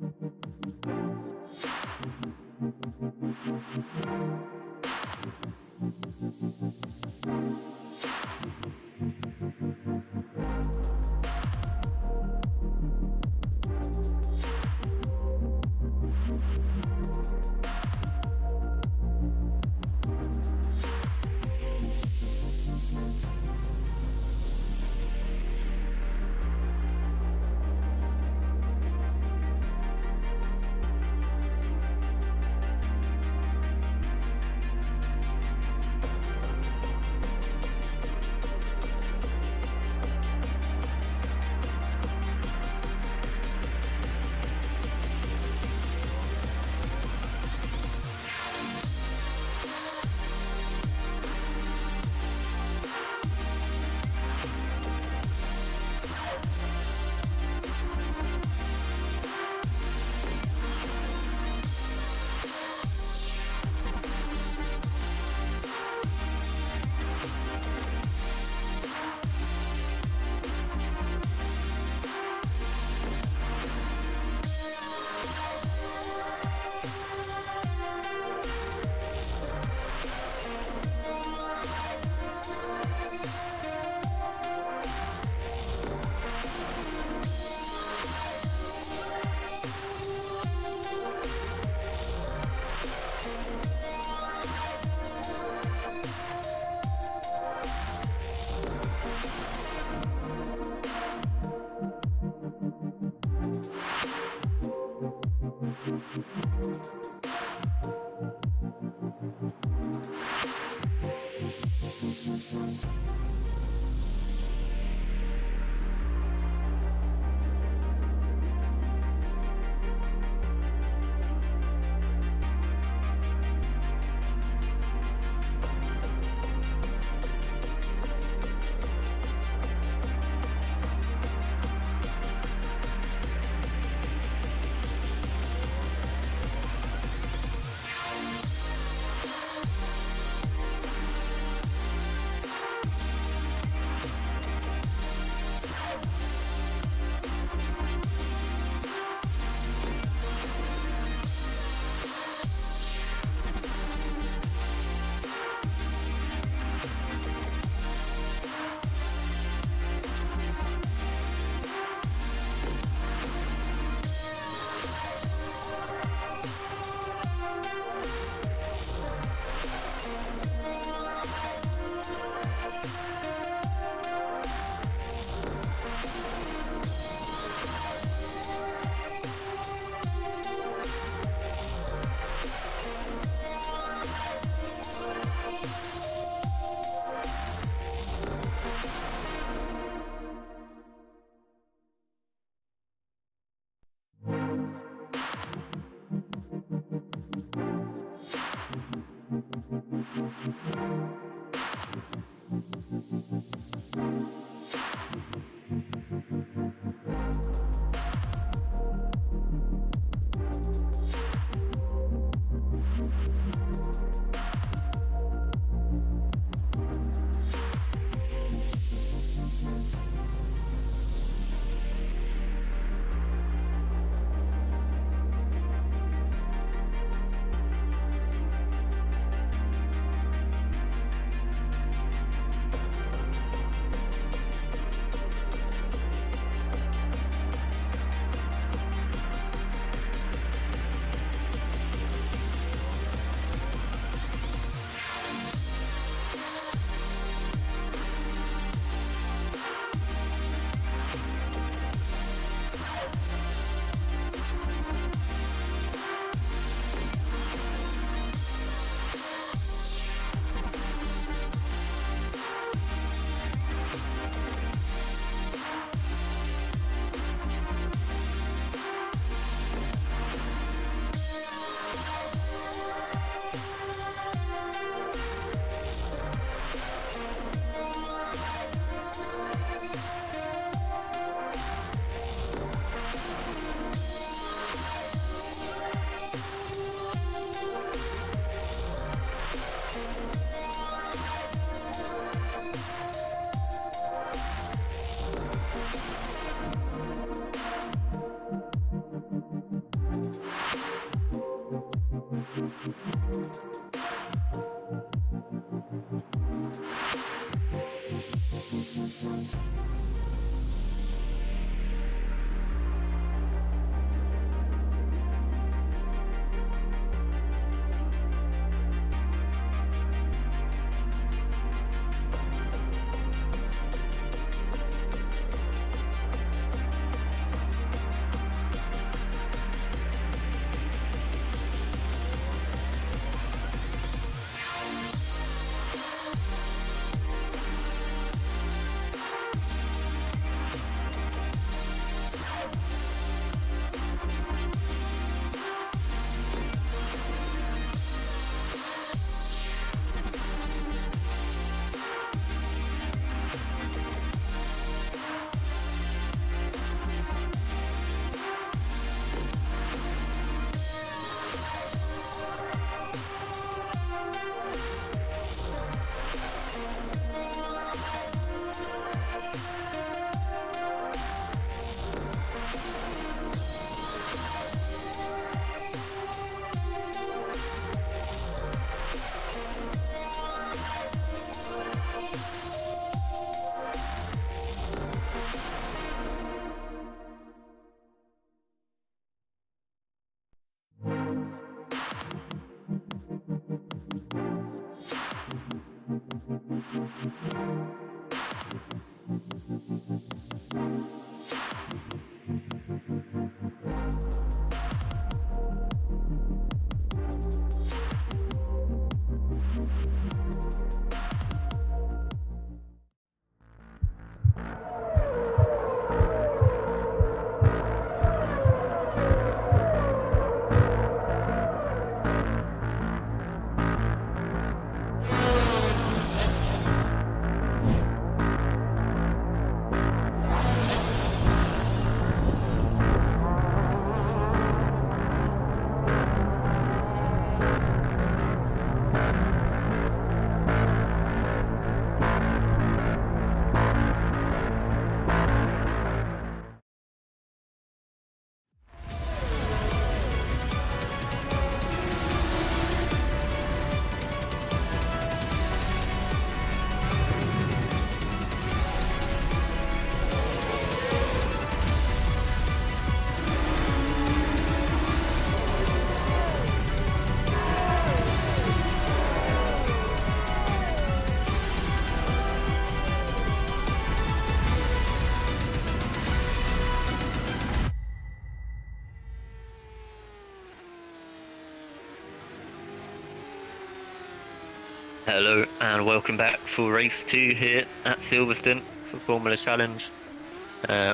Hello and welcome back for race 2 here at Silverstone for Formula Challenge.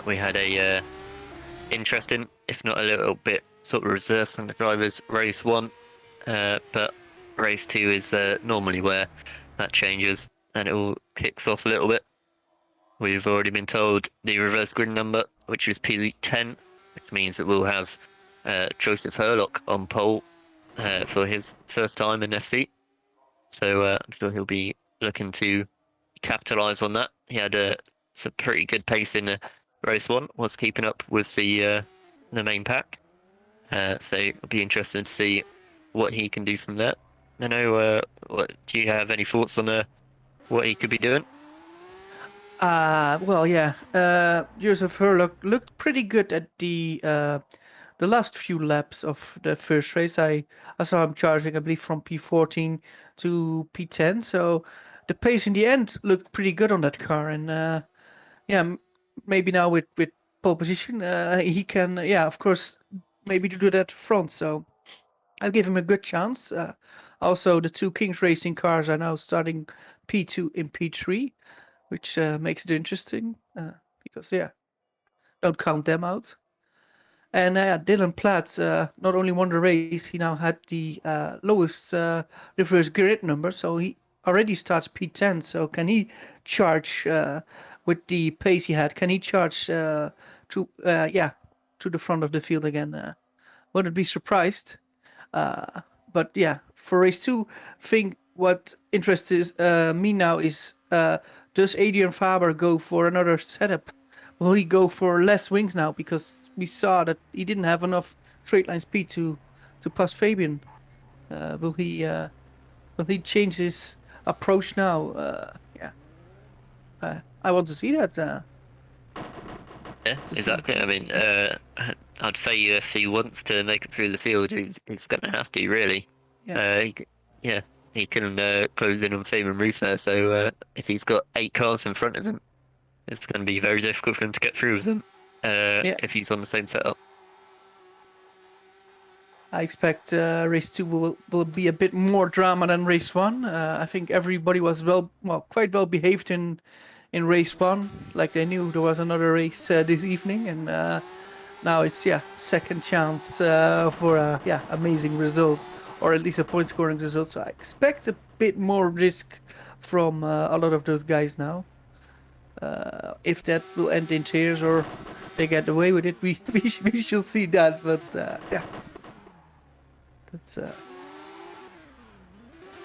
We had a interesting, if not a little bit sort of reserved from the drivers, race 1, but race 2 is normally where that changes and it all kicks off a little bit. We've already been told the reverse grid number, which is P10, which means that we'll have Joseph Herlock on pole for his first time in FC. So I'm sure he'll be looking to capitalise on that. He had some pretty good pace in race 1, was keeping up with the main pack. So it'll be interesting to see what he can do from there. Menno, do you have any thoughts on what he could be doing? Well, yeah. Joseph Herlock looked pretty good at the last few laps of the first race. I saw him charging, I believe, from P14 to P10. So the pace in the end looked pretty good on that car. And yeah, maybe now with pole position, he can, yeah, of course, maybe do that front. So I'll give him a good chance. Also, the two Kings Racing cars are now starting P2 and P3, which makes it interesting because, yeah, don't count them out. And Dylan Platt not only won the race, he now had the lowest reverse grid number, so he already starts P10. So can he charge with the pace he had? Can he charge to the front of the field again? Wouldn't be surprised. But yeah, for race 2, I think what interests me now is does Adrian Faber go for another setup? Will he go for less wings now? Because we saw that he didn't have enough straight line speed to pass Fabian. Will he change his approach now? Yeah, I want to see that. Yeah, exactly. I mean, I'd say if he wants to make it through the field, he's going to have to, really. Yeah. He can close in on Fabian Ruther, so if he's got 8 cars in front of him, it's going to be very difficult for him to get through with them if he's on the same setup. I expect race 2 will be a bit more drama than race 1. I think everybody was quite well behaved in race 1, like they knew there was another race this evening, and now it's second chance for amazing result, or at least a point scoring result. So I expect a bit more risk from a lot of those guys now. If that will end in tears or they get away with it, we shall see that. But yeah,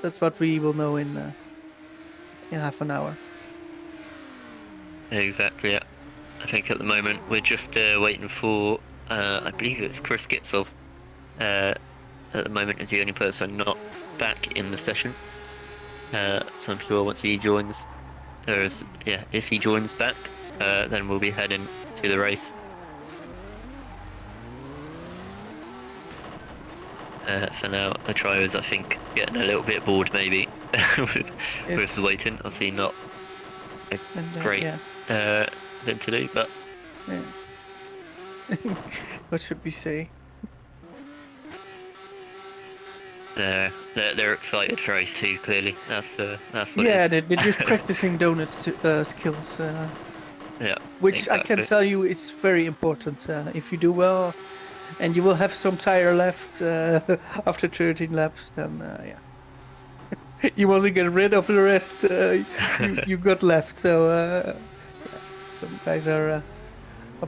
that's what we will know in half an hour. Exactly. Yeah. I think at the moment we're just waiting for. I believe it's Chris Gitsov. At the moment is the only person not back in the session. So I'm sure once he joins, if he joins back, then we'll be heading to the race. For now, the drivers, I think, getting a little bit bored maybe with the waiting. Obviously, not a great thing to do, but what should we say? They're excited for race 2. Clearly, that's what. Yeah, they're just practicing Donut's skills. Yeah. Which exactly. I can tell you is very important. If you do well, and you will have some tire left after 13 laps, then you want to get rid of the rest you got left. So some guys are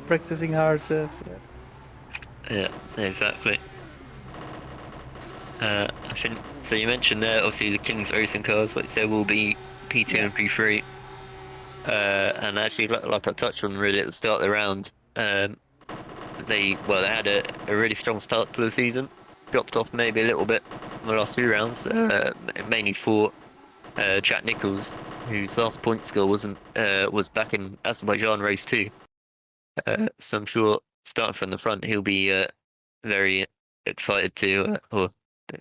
practicing hard for that. Yeah, exactly. I think so. You mentioned there, obviously the Kings racing cars, like I said, will be P2 and P3. And actually, like I touched on really at the start of the round, they had a really strong start to the season. Dropped off maybe a little bit in the last few rounds, mainly for Jack Nichols, whose last point score was back in Azerbaijan race 2. So I'm sure starting from the front, he'll be very excited to, or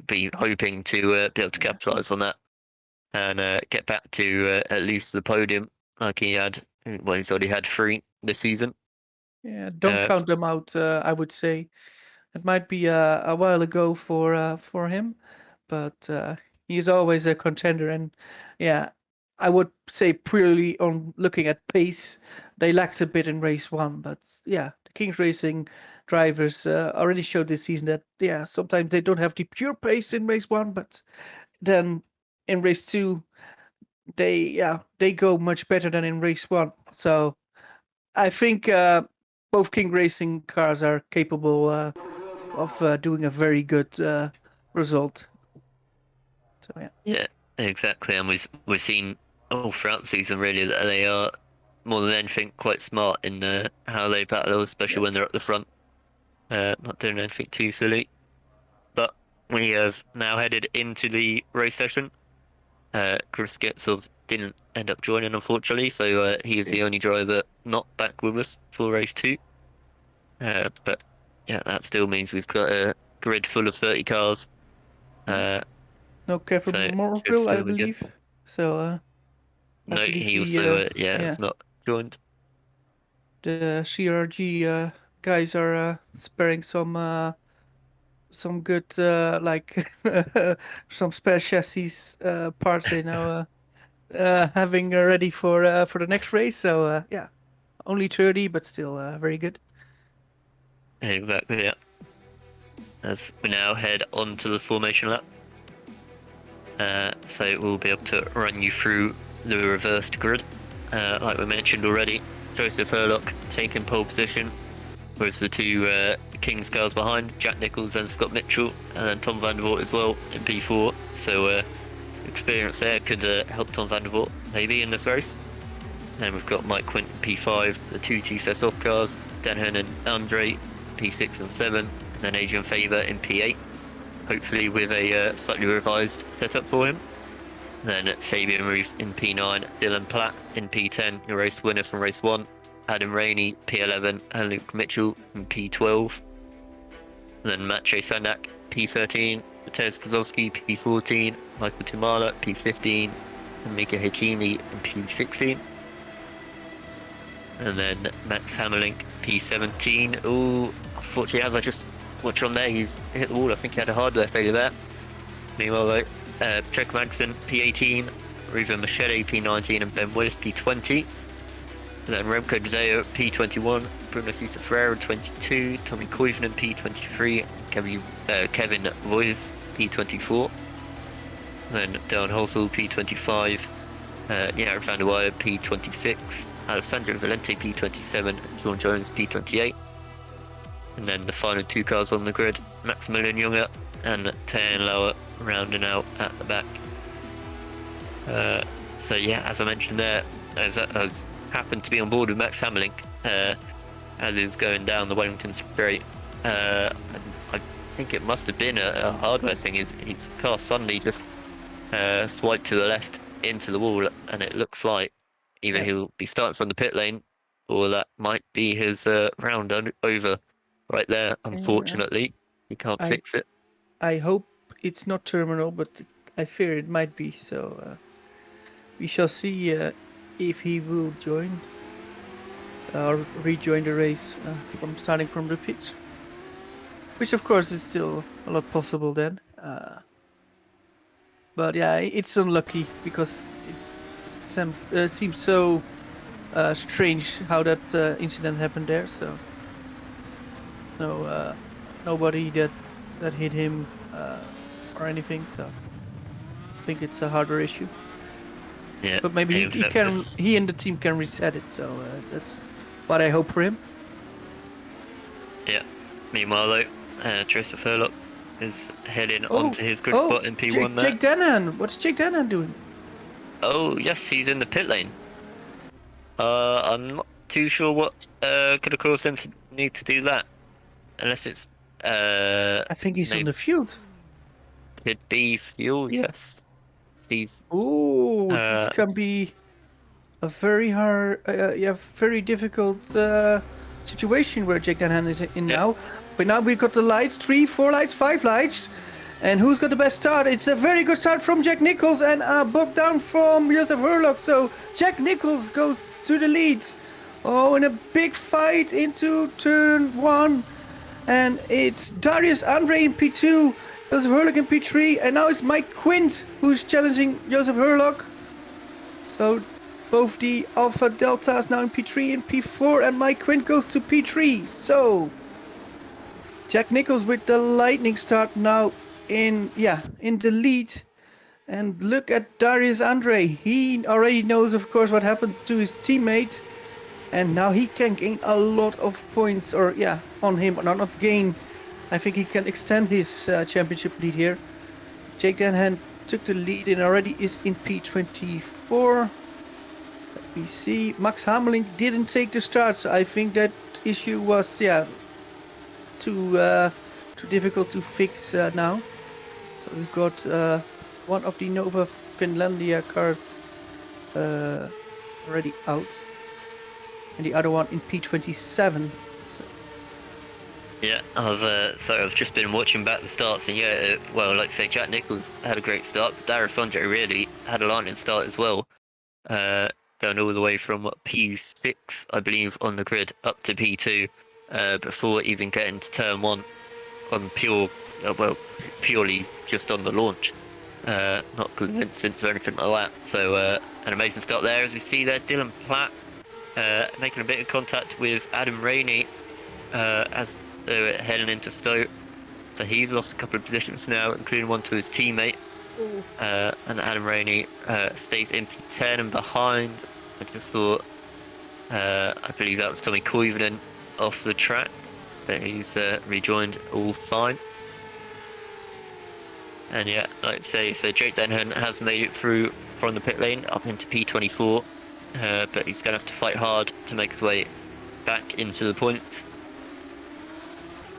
be hoping to be able to capitalise on that and get back to at least the podium like he had. Well, he's already had 3 this season. Yeah, don't count them out. I would say it might be a while ago for him, but He's always a contender, and yeah, I would say purely on looking at pace, they lacked a bit in race one. But yeah, the Kings Racing drivers already showed this season that yeah, sometimes they don't have the pure pace in race one, but then in race two, they go much better than in race one. So I think both King Racing cars are capable of doing a very good result. So yeah. Yeah, exactly. And we've seen all throughout the season really that they are more than anything quite smart in how they battle, especially when they're at the front, not doing anything too silly. But we have now headed into the race session. Chris Getzov didn't end up joining, unfortunately, so he is the only driver not back with us for race 2. But yeah, that still means we've got a grid full of 30 cars. No Kevin So Morville, should I still be good. believe. So I No, believe he the, also has not joined. the CRG guys are sparing some good like some spare chassis parts they now having ready for the next race. So yeah, only 30, but still very good. Exactly, yeah. As we now head on to the formation lap. So we'll be able to run you through the reversed grid. Like we mentioned already, Joseph Hurlock taking pole position with the two Kings cars behind, Jack Nicholls and Scott Mitchell, and then Tom van der Voort as well in P4. So experience there could help Tom van der Voort maybe in this race. Then we've got Mike Quint in P5, the two TSS off cars, Denhan and Andre P6 and 7, and then Adrian Faber in P8. Hopefully with a slightly revised setup for him. Then Fabian Ruth in P9, Dylan Platt in P10, your race winner from race 1, Adam Rainey P11, and Luke Mitchell in P12. Then Maciej Sandak P13, Mateusz Kozłowski P14, Michael Tumala P15, and Mika Hakimi in P16. And then Max Hammerlink P17. Oh, unfortunately, as I just watched on there, he's hit the wall. I think he had a hardware failure there. Meanwhile, though, Trek Magson P18, Ruben Machete P19, and Ben Willis P20. And then Remco Dezeo P21, Bruno Cisa Ferreira 22, Tommy Koivunen P23, and Kevin Voice P24. And then Dylan Holsall P25, Jared van der Weyer P26, Alessandro Valente P27, and Sean Jones P28. And then the final two cars on the grid, Maximilian Junger and Tayan Lauer rounding out at the back. So yeah, as I mentioned there, as I happened to be on board with Max Hammerlink as he's going down the Wellington Straight. I think it must have been a hardware thing. His car suddenly just swiped to the left into the wall, and it looks like either he'll be starting from the pit lane, or that might be his round over right there. Unfortunately, he can't fix it. I hope it's not terminal, but I fear it might be. So we shall see if he will join or rejoin the race from starting from the pits, which of course is still a lot possible then. But yeah, it's unlucky because it seems so strange how that incident happened there. So no, nobody that hit him or anything. So I think it's a hardware issue. Yeah, but maybe he and the team can reset it. So that's what I hope for him. Yeah. Meanwhile, though, Joseph Hurlock is heading onto his good spot in P1 there. Jake Denhan. What's Jake Denhan doing? Oh yes, he's in the pit lane. I'm not too sure what could have caused him to need to do that, unless it's. I think he's on the field. Could be fuel, yes. He's. Oh, this can be a very hard, very difficult situation where Jake Denhan is in now. But now we've got the lights, 3, 4 lights, 5 lights. And who's got the best start? It's a very good start from Jack Nicholls and a book down from Joseph Hurlock. So Jack Nicholls goes to the lead. Oh, in a big fight into turn 1. And it's Darius Andre in P2. Joseph Hurlock in P3, and now it's Mike Quint who's challenging Joseph Hurlock. So both the Alpha Deltas now in P3 and P4, and Mike Quint goes to P3. So Jack Nicholls with the lightning start now in the lead. And look at Darius Andre. He already knows, of course, what happened to his teammate, and now he can gain a lot of points, or on him, or not gain. I think he can extend his championship lead here. Jake Denhan took the lead and already is in P24. Let me see. Max Hameling didn't take the start, so I think that issue was too difficult to fix now. So we've got one of the Nova Finlandia cars already out, and the other one in P27. So. Yeah, I've just been watching back the starts, and well, like I say, Jack Nicholls had a great start, but Darius Andre really had a lightning start as well, going all the way from P6, I believe, on the grid up to P2, before even getting to turn 1 on purely just on the launch. Not good incidents or anything like that. So an amazing start there, as we see there. Dylan Platt making a bit of contact with Adam Rainey as they were heading into Stowe. So he's lost a couple of positions now, including one to his teammate. And Adam Rainey stays in P10 and behind. I just saw, I believe that was Tommy Koivunen off the track, but he's rejoined all fine. And like I say, so Jake Denhan has made it through from the pit lane up into P24, but he's going to have to fight hard to make his way back into the points.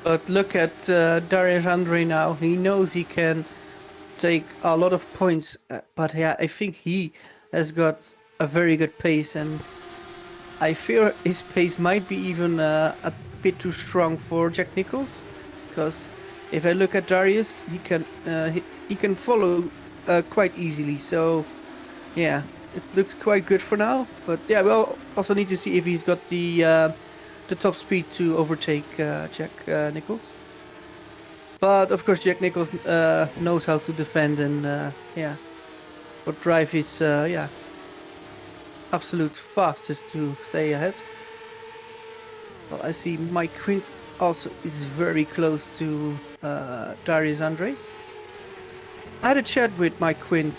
But look at Darius Andre now. He knows he can take a lot of points, but I think he has got a very good pace, and I fear his pace might be even a bit too strong for Jack Nicholls, because if I look at Darius, he can follow quite easily. So it looks quite good for now. But we'll also need to see if he's got the top speed to overtake Jack Nicholls. But of course, Jack Nicholls knows how to defend, and what drive is absolute fastest to stay ahead. Well, I see Mike Quint also is very close to Darius Andre. I had a chat with Mike Quint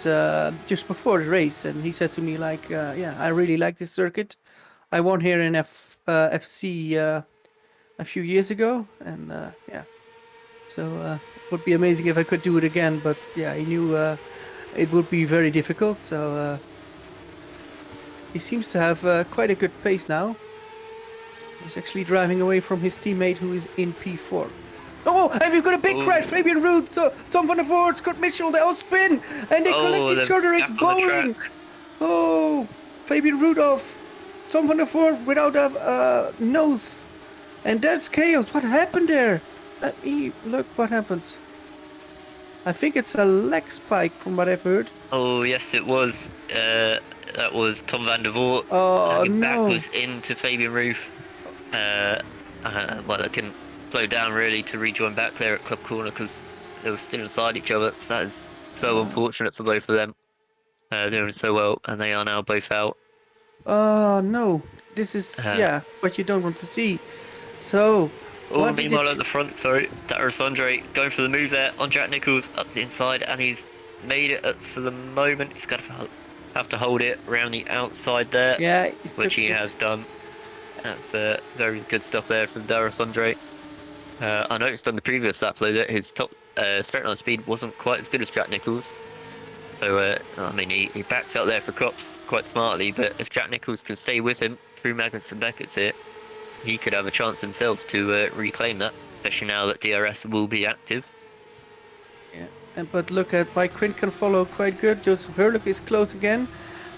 just before the race, and he said to me like, I really like this circuit. I won here in FC a few years ago, and so it would be amazing if I could do it again, but he knew it would be very difficult, so he seems to have quite a good pace now. He's actually driving away from his teammate who is in P4. Oh, and we've got a big crash. Fabian Ruud, so Tom van der Voort, Scott Mitchell, they all spin, and they collect each other. It's bowling. Oh, Fabian Rudolph, Tom van der Voort without a nose, and that's chaos. What happened there? Let me look what happens. I think it's a leg spike from what I've heard. Oh yes, it was. That was Tom van der Voort. Oh no! Backwards into Fabian Ruud. Well, they couldn't slow down really to rejoin back there at Club Corner because they were still inside each other. So that is so unfortunate for both of them. Doing so well, and they are now both out. Oh no! This is what you don't want to see. So. Meanwhile at the front, Darius Andre going for the move there on Jack Nicholls up the inside, and he's made it for the moment. He's going to have to hold it around the outside there, which he has done. That's very good stuff there from Darius Andre. I noticed on the previous lap though that his top straight line speed wasn't quite as good as Jack Nicholls. So I mean, he backs out there for Kops quite smartly, but if Jack Nicholls can stay with him through Magnus and Beckett's here, he could have a chance himself to reclaim that, especially now that DRS will be active. But look at Mike Quint can follow quite good. Joseph Hurlock is close again,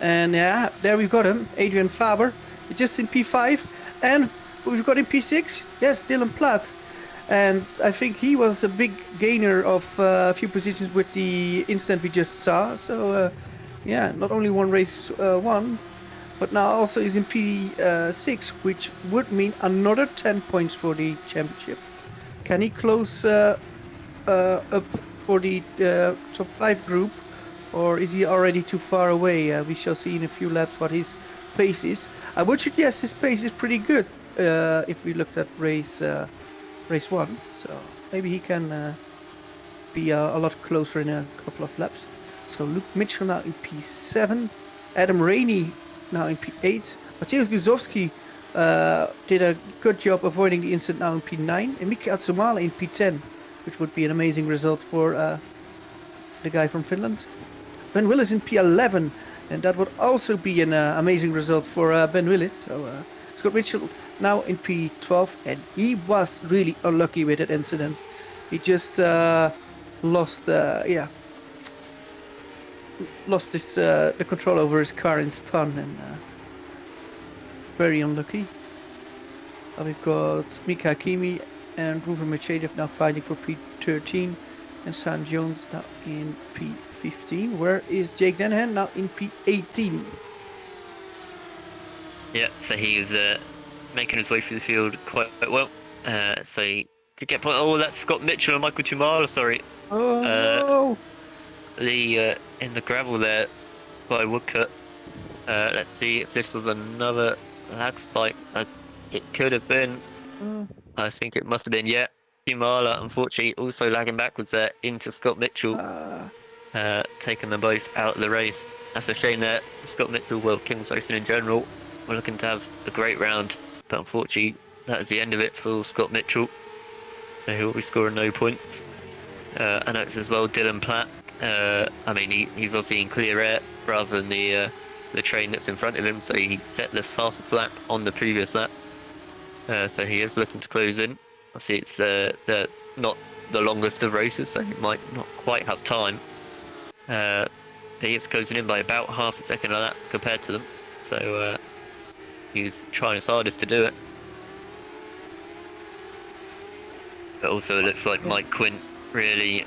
and there we've got him. Adrian Faber is just in P5, and we've got in P6. Yes, Dylan Platt, and I think he was a big gainer of a few positions with the incident we just saw. So not only one race won, but now also is in P6, which would mean another 10 points for the championship. Can he close up for the top 5 group, or is he already too far away? We shall see in a few laps what his pace is. I would suggest his pace is pretty good if we looked at race 1, so maybe he can be a lot closer in a couple of laps. So Luke Mitchell now in P7, Adam Rainey now in P8, Mateusz Guzowski did a good job avoiding the incident now in P9, and Mika Atsumala in P10, which would be an amazing result for the guy from Finland. Ben Willis in P11, and that would also be an amazing result for Ben Willis. So Scott Mitchell now in P12, and he was really unlucky with that incident. He just lost his the control over his car in Spun, and very unlucky. We've got Mika Hakimi and Ruven Medvedev now fighting for P13, and Sam Jones now in P15. Where is Jake Dennehan? Now in P18. Yeah, so he was making his way through the field quite well. So he could get point. Oh, that's Scott Mitchell and Michael Tumala, sorry. Oh no! In the gravel there by Woodcut. Let's see if this was another lag spike. It could have been. I think it must have been. Yeah, Tumala unfortunately also lagging backwards there into Scott Mitchell, taking them both out of the race. That's a shame there. Scott Mitchell, well, King's Racing in general, we're looking to have a great round, but unfortunately that is the end of it for Scott Mitchell. So he'll be scoring no points. I noticed as well Dylan Platt. I mean, he's obviously in clear air rather than the train that's in front of him, so he set the fastest lap on the previous lap. So he is looking to close in. Obviously, it's not the longest of races, so he might not quite have time. He is closing in by about half a second of that compared to them, so he's trying his hardest to do it. But also, it looks like Mike Quint really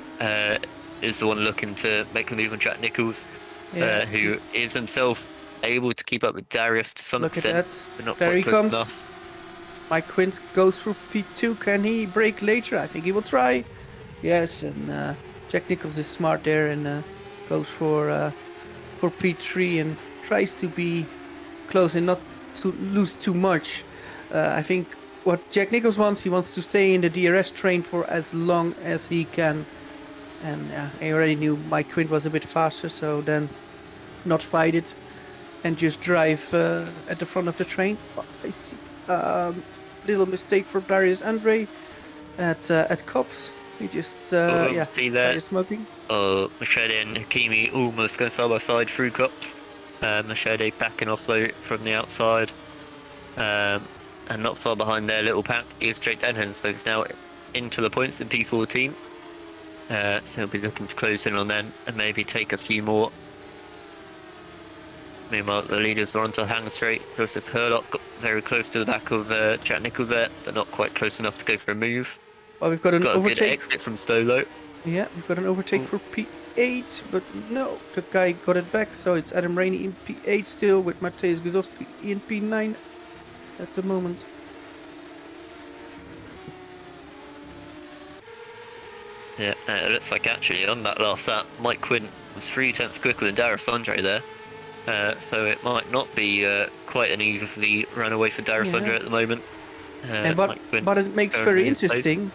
is the one looking to make the move on Jack Nicholls, who is himself able to keep up with Darius to some extent, but not there quite he close comes. enough. Mike Quint goes for P2. Can he break later? I think he will try. Yes, and Jack Nicholls is smart there and goes for P3 and tries to be close and not to lose too much. I think what Jack Nicholls wants, he wants to stay in the DRS train for as long as he can. And I already knew Mike Quint was a bit faster, so then not fight it and just drive at the front of the train. I see little mistake for Darius Andre at Cops. He just see there. started smoking. Machete and Hakimi almost going side by side through Cops. Machete backing off though from the outside, and not far behind their little pack is Jake Dennehan, so he's now into the points in P14. So he'll be looking to close in on them and maybe take a few more. Meanwhile, the leaders are onto hang straight. Joseph Hurlock got very close to the back of Jack Nicholls there, but not quite close enough to go for a move. Well, we've got an overtake. A good exit from Stolo. Yeah, we've got an overtake for P8, but no, the guy got it back, so it's Adam Rainey in P8 still, with Mateusz Guzowski in P9 at the moment. Yeah, it looks like actually on that last lap, Mike Quint was 3 tenths quicker than Darius Andre there. So it might not be quite an easy runaway for Darius Andre at the moment. But it makes very interesting.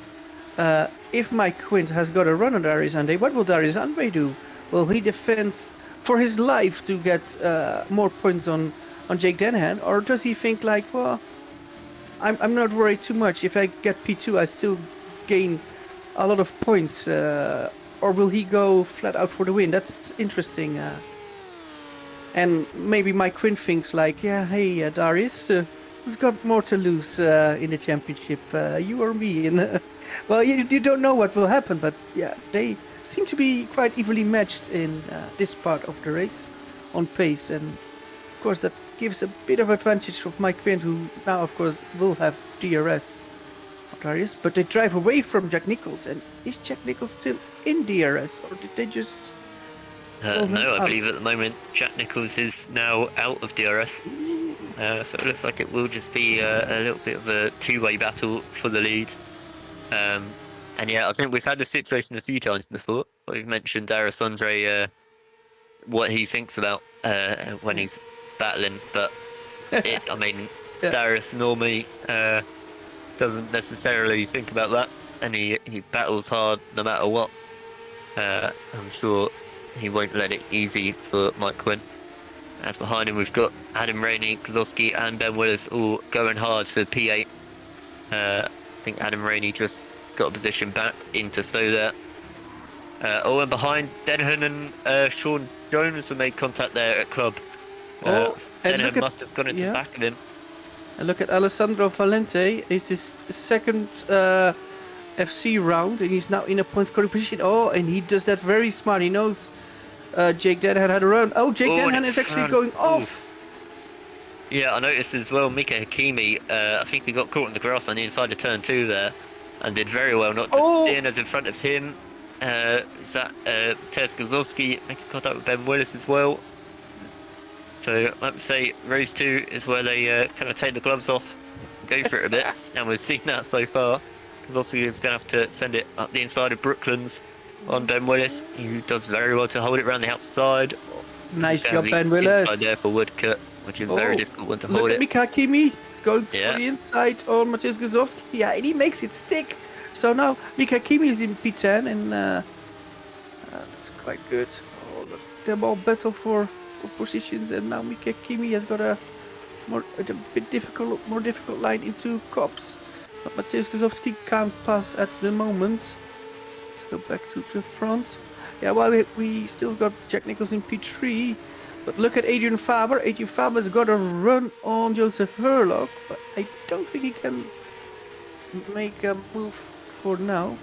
If Mike Quint has got a run on Darius Andre, what will Darius Andre do? Will he defend for his life to get more points on Jake Dennehan, or does he think like, well, I'm not worried too much. If I get P2, I still gain a lot of points. Or will he go flat out for the win? That's interesting. And maybe Mike Quint thinks like, yeah, hey Darius, who's got more to lose in the championship, you or me? And well, you don't know what will happen, but yeah, they seem to be quite evenly matched in this part of the race on pace, and of course that gives a bit of advantage of Mike Quint, who now of course will have DRS. Darius, but they drive away from Jack Nicholls, and is Jack Nicholls still in DRS, or did they just no, I believe at the moment Jack Nicholls is now out of DRS, so it looks like it will just be a little bit of a two-way battle for the lead. And yeah, I think we've had this situation a few times before. We've mentioned Darius Andre, what he thinks about when he's battling, but I mean, Yeah. Darius normally doesn't necessarily think about that, and he battles hard no matter what. I'm sure he won't let it easy for Mike Quinn. As behind him, we've got Adam Rainey, Kozlowski, and Ben Willis all going hard for P8. I think Adam Rainey just got a position back into Stowe there. And behind, Denhan and Sean Jones have made contact there at club. And Denhan must have gone into the back of him. And look at Alessandro Valente. It's his second FC round, and he's now in a point scoring position. Oh, and he does that very smart. He knows Jake Denhan had a run. Oh, Jake Denhan is actually going off. Yeah, I noticed as well, Mika Hakimi, I think he got caught in the grass on the inside of turn 2 there, and did very well not to stay in as in front of him. Is that Tez Kozlowski making contact with Ben Willis as well. So, like we say, race 2 is where they kind of take the gloves off, go for it a bit, and we've seen that so far. Kozlowski is going to have to send it up the inside of Brooklands on Ben Willis, who does very well to hold it around the outside. Nice job, Ben Willis. Inside there for Woodcut, which is a very difficult one to hold it. Look at Mika Hakimi. He's going for the inside on Matthias Kozlowski. Yeah, and he makes it stick. So now Mika Hakimi is in P10, and that's quite good. Oh, look, they're all battle for positions, and now Mika Hakimi has got a more difficult line into Cops. But Matthias Kozlowski can't pass at the moment. Let's go back to the front. Yeah, well, we still got Jack Nichols in P3. But look at Adrian Faber. Adrian Faber's got a run on Joseph Hurlock, but I don't think he can make a move for now.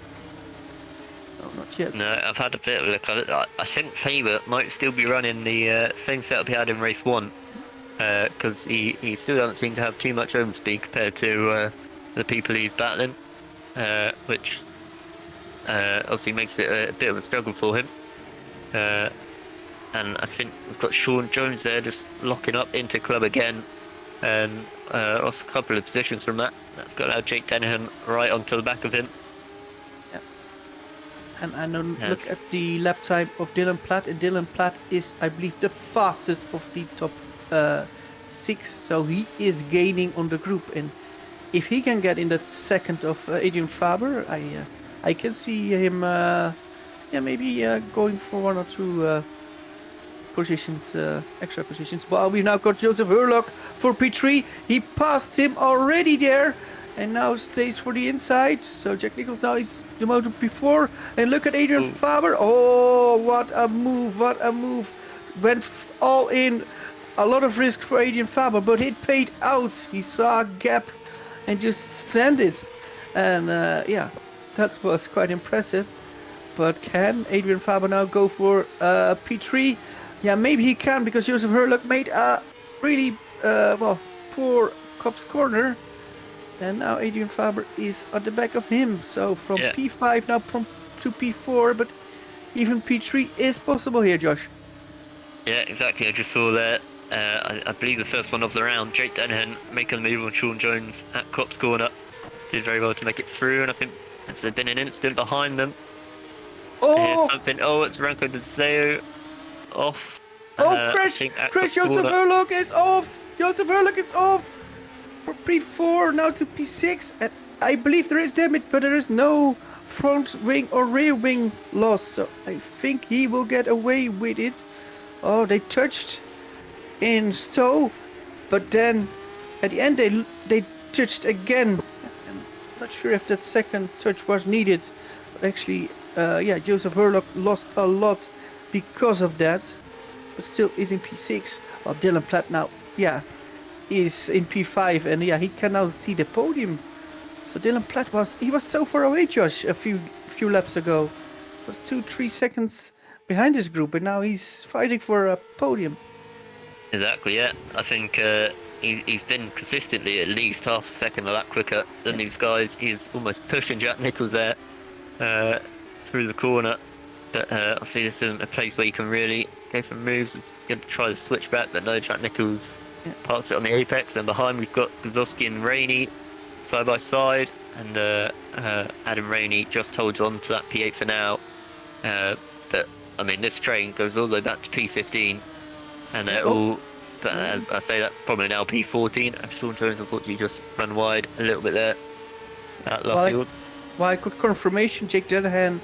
No, not yet. No, I've had a bit of a look at it. I think Faber might still be running the same setup he had in race 1, because he still doesn't seem to have too much overspeed compared to the people he's battling, which obviously makes it a bit of a struggle for him. And I think we've got Sean Jones there just locking up into club again, and lost a couple of positions from that. That's got now Jake Denham right onto the back of him. Yeah. And look at the lap time of Dylan Platt, and Dylan Platt is, I believe, the fastest of the top 6, so he is gaining on the group, and if he can get in that second of Adrian Faber, I can see him maybe going for 1 or 2 positions, extra positions. Well, we've now got Joseph Hurlock for P3. He passed him already there, and now stays for the inside. So Jack Nichols now is demoted P4, and look at Adrian Faber. Oh, what a move! What a move! Went all in. A lot of risk for Adrian Faber, but it paid out. He saw a gap and just sent it, and yeah, that was quite impressive. But can Adrian Faber now go for P3? Yeah, maybe he can, because Joseph Hurlock made a really poor Cop's corner, and now Adrian Faber is at the back of him. So from P5 now to P4, but even P3 is possible here, Josh. Yeah, exactly. I just saw that. I believe the first one of the round, Jake Denhan making the move on Sean Jones at Cop's corner. Did very well to make it through, and I think there's been an incident behind them. Oh! Something. Oh, it's Ranko Deseo off. Crash! Joseph Hurlock is off! Joseph Hurlock is off! For P4, now to P6, and I believe there is damage, but there is no front wing or rear wing loss, so I think he will get away with it. Oh, they touched in Stowe, but then at the end they touched again. I'm not sure if that second touch was needed, but actually Joseph Hurlock lost a lot because of that, but still is in P6. While Dylan Platt now is in P5, and he can now see the podium. So Dylan Platt was so far away, Josh, a few laps ago. Was 2-3 seconds behind his group, and now he's fighting for a podium. Exactly, yeah. I think he's been consistently at least half a second a lap quicker than these guys. He's almost pushing Jack Nichols there through the corner. But obviously this isn't a place where you can really go for moves. He's going to try to switch back, but no, Jack Nichols parks it on the apex. And behind we've got Kozlowski and Rainey side by side. and Adam Rainey just holds on to that P8 for now. But I mean, this train goes all the way back to P15, and they're all. But as I say, that's probably now P14. And Sean Jones unfortunately just ran wide a little bit there at Luffield. Well, I got confirmation Jake Dennehan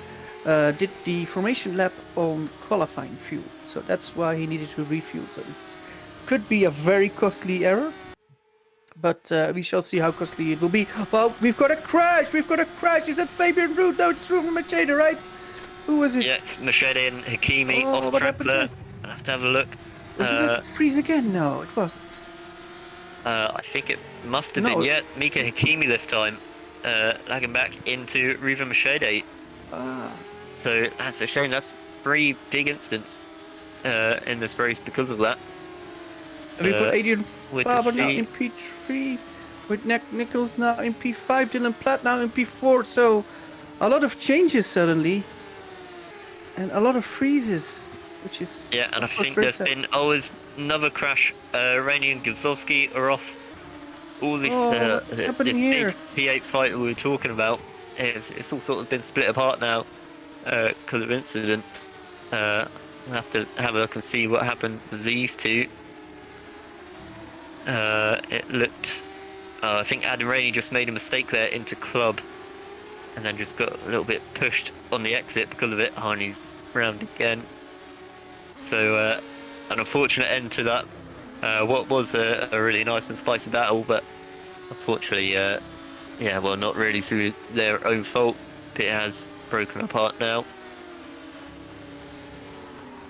did the formation lap on qualifying fuel, so that's why he needed to refuel. So it could be a very costly error, but we shall see how costly it will be. Well, we've got a crash! We've got a crash! Is that Fabian Root? No, it's Ruben Machado, right? Who was it? Yeah, it's Machado and Hakimi off track there. I have to have a look. Was it Freeze again? No, it wasn't. I think it must have been, yeah, Mika Hakimi this time, lagging back into Ruben Machado. So that's a shame. That's 3 big incidents in this race because of that. And we've got Adrian Faber now in P3, with Nichols now in P5, Dylan Platt now in P4. So a lot of changes suddenly, and a lot of freezes, which is and I think there's been always another crash. Rainey and Gazowski are off. All this this big P8 fight that we were talking about, it's all sort of been split apart now because of incidents. We'll have to have a look and see what happened with these two. It looked, I think Adam Rainey just made a mistake there into club, and then just got a little bit pushed on the exit because of it. Oh, and he's round again. So an unfortunate end to that. What was a really nice and spicy battle, but unfortunately, well, not really through their own fault. It has broken apart now.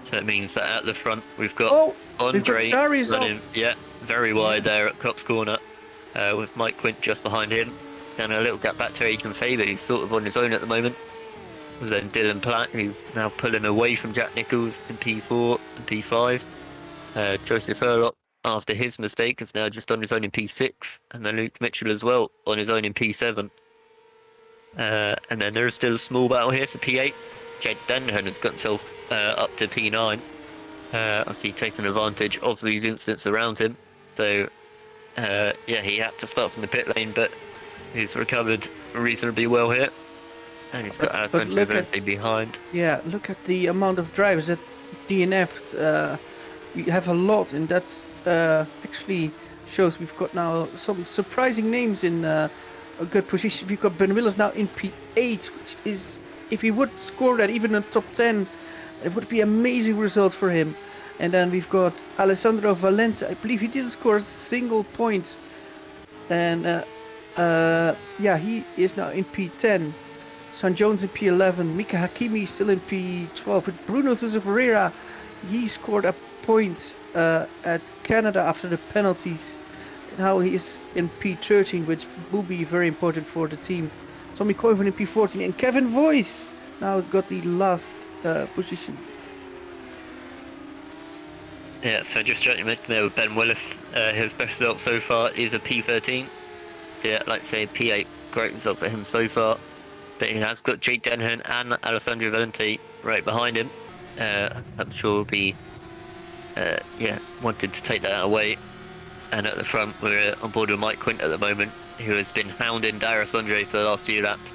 So it means that at the front we've got Andre running, very wide there at Cops Corner, with Mike Quint just behind him. And a little gap back to Adrian Faber, who's sort of on his own at the moment. And then Dylan Platt, who's now pulling away from Jack Nichols in P4 and P5. Joseph Hurlock, after his mistake, is now just on his own in P6. And then Luke Mitchell as well, on his own in P7. And then there is still a small battle here for P8. Jake Dennehan has got himself up to P9. Obviously taking advantage of these incidents around him. So, he had to start from the pit lane, but he's recovered reasonably well here. And he's got Alessandro Valente behind. Yeah, look at the amount of drivers that DNF'd. We have a lot, and that's actually shows we've got now some surprising names in a good position. We've got Ben Willis now in P8, which is, if he would score that even in top 10, it would be amazing results for him. And then we've got Alessandro Valente. I believe he didn't score a single point. And he is now in P10. San Jones in P11. Mika Hakimi still in P12. With Bruno Sousa Ferreira, he scored a point at Canada after the penalties. Now he is in P13, which will be very important for the team. Tommy Koivu in P14. And Kevin Voice now has got the last position. Yeah, so just judging there with Ben Willis, his best result so far is a P13. Yeah, like I say, P8, great result for him so far. But he has got Jake Dennehan and Alessandro Valente right behind him. I'm sure will be, wanted to take that away. And at the front, we're on board with Mike Quint at the moment, who has been hounding Darius Andre for the last few laps,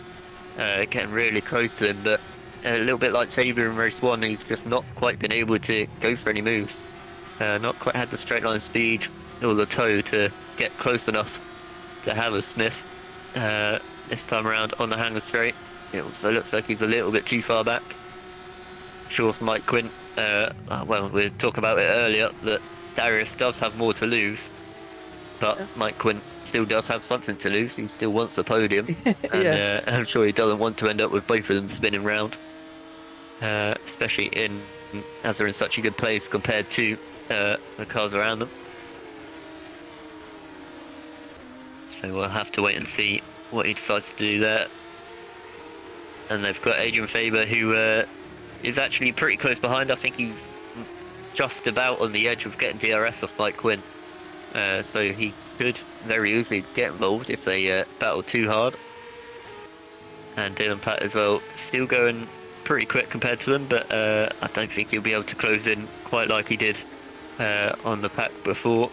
getting really close to him. But a little bit like Faber in race 1, he's just not quite been able to go for any moves. Not quite had the straight line speed or the toe to get close enough to have a sniff. This time around on the Hangar straight, it also looks like he's a little bit too far back. Sure, for Mike Quint, we talked about it earlier that Darius does have more to lose, but Mike Quint still does have something to lose. He still wants a podium, and I'm sure he doesn't want to end up with both of them spinning round, especially as they're in such a good place compared to the cars around them. So we'll have to wait and see what he decides to do there. And they've got Adrian Faber, who is actually pretty close behind. I think he's just about on the edge of getting DRS off Mike Quinn. So he could very easily get involved if they battle too hard. And Dylan Platt as well, still going pretty quick compared to them, but I don't think he'll be able to close in quite like he did on the pack before.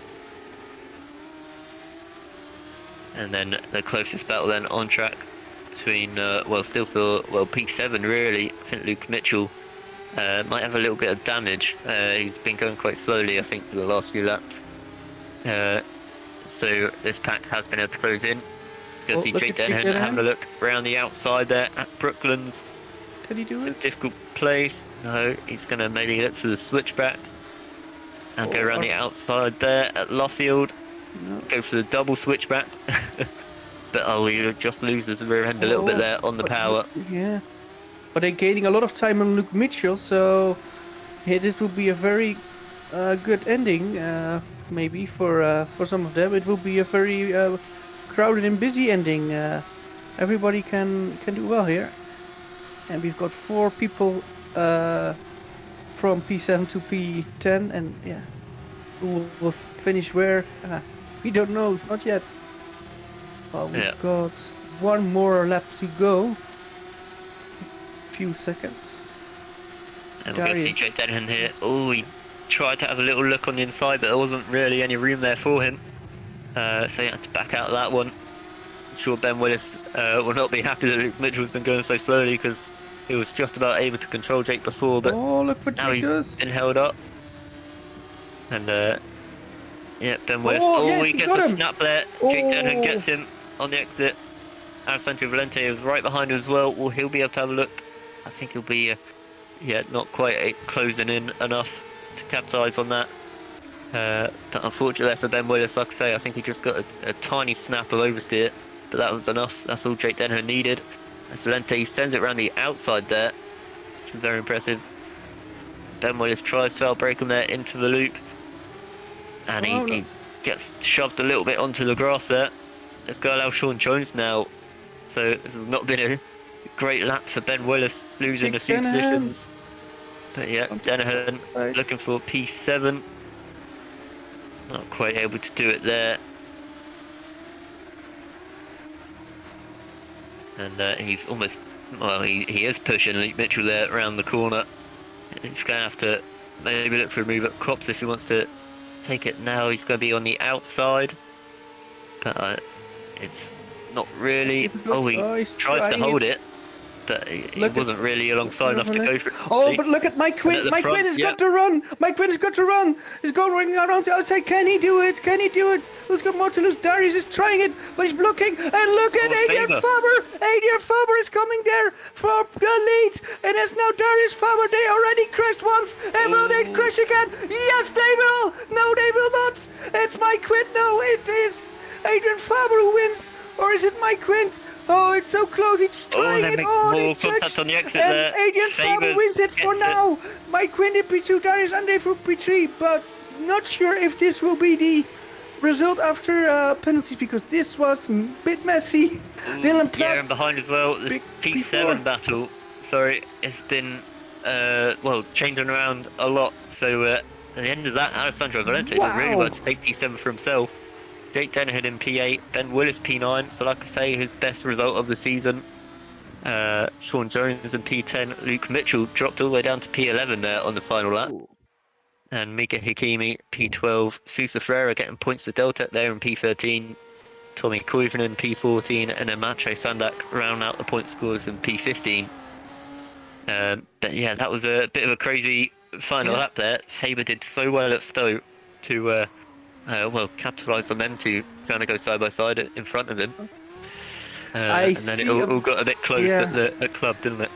And then the closest battle then on track between, still for, P7 really. I think Luke Mitchell might have a little bit of damage. He's been going quite slowly, I think, for the last few laps. So this pack has been able to close in. You can see Jake Denham having a look around the outside there at Brooklands. Can he do it? Difficult place. No, he's going to maybe look for the switchback and go around the outside there at Luffield. No. Go for the double switchback. But he just loses the rear end a little bit there on the power. Yeah. But they're gaining a lot of time on Luke Mitchell, so this will be a very good ending. Maybe for some of them, it will be a very crowded and busy ending. Everybody can do well here, and we've got 4 people from P7 to P10, and yeah, who will finish where? We don't know, not yet. Well, we've got 1 more lap to go. Few seconds. And we're going to see Jake Denham here. Oh, he tried to have a little look on the inside, but there wasn't really any room there for him. So he had to back out of that one. I'm sure Ben Willis will not be happy that Luke Mitchell's been going so slowly, because he was just about able to control Jake before, but look what now he's been held up. And yeah, Ben Willis. Yes, he gets a snap there. Jake Denham gets him on the exit. Alessandro Valente is right behind him as well. Well, he'll be able to have a look. I think he'll be, not quite closing in enough to capitalise on that. But unfortunately for Ben Willis, like I say, I think he just got a tiny snap of oversteer, but that was enough. That's all Jake Denham needed. As Valente sends it around the outside there, which was very impressive. Ben Willis tries to outbrake him there into the loop, and he gets shoved a little bit onto the grass there. Let's go allow Sean Jones now. So this has not been a great lap for Ben Willis, losing a few positions. But yeah, Denham looking for P7. Not quite able to do it there. And he's almost, he is pushing Luke Mitchell there around the corner. He's going to have to maybe look for a move at Cops if he wants to take it now. He's going to be on the outside. But it's not really. He tries to hold it, but he wasn't really alongside enough to go for it. Oh, but look at Mike Quinn. Mike Quinn has got to run. Mike Quinn has got to run. He's going around the outside. Can he do it? Can he do it? Who's got more to lose? Darius is trying it, but he's blocking. And look at Adrian Faber. Adrian Faber is coming there for the lead. And it's now Darius Faber. They already crashed once. And will they crash again? Yes, they will. No, they will not. It's Mike Quinn. No, it is Adrian Faber who wins. Or is it Mike Quinn? Oh, it's so close. He's trying it. More contact on the exit there. Adrian Faber wins it for now. Mike Quinn in P2, Darius Andre for P3, but not sure if this will be the result after penalties, because this was a bit messy. Dylan Platt. Yeah, and behind as well, the P7 battle. Sorry, it's been changing around a lot. So at the end of that, Alessandro Valente did really well to take P7 for himself. Jake Denham in P8, Ben Willis P9, so like I say, his best result of the season. Sean Jones in P10, Luke Mitchell dropped all the way down to P11 there on the final lap. And Mika Hikimi P12, Sousa Ferreira getting points to Delta there in P13, Tommy Koivunen in P14, and then Macho Sandak round out the point scores in P15. But yeah, that was a bit of a crazy final lap there. Faber did so well at Stowe to capitalise on them two trying to go side by side in front of him. And then it all got a bit close at the club, didn't it?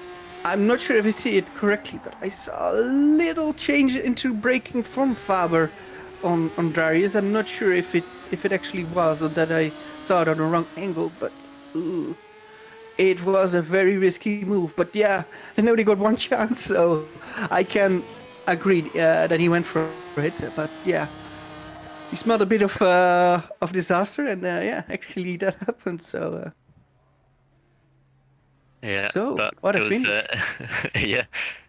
I'm not sure if I see it correctly, but I saw a little change into braking from Faber on Darius. I'm not sure if it actually was, or that I saw it on the wrong angle, but it was a very risky move. But yeah, I know they got one chance, so I can agree that he went for it. But yeah, he smelled a bit of disaster, and actually that happened. So what a finish! Yeah,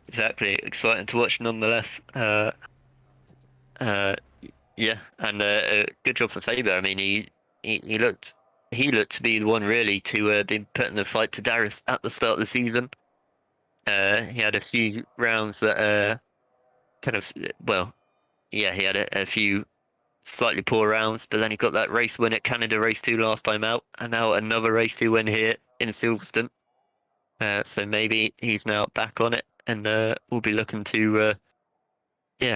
exactly. Exciting to watch nonetheless. Yeah, and good job for Faber. I mean, he looked to be the one really to be put in the fight to Darius at the start of the season. He had a few rounds that he had a few slightly poor rounds, but then he got that race win at Canada Race 2 last time out, and now another Race 2 win here in Silverstone. So maybe he's now back on it, and we'll be looking to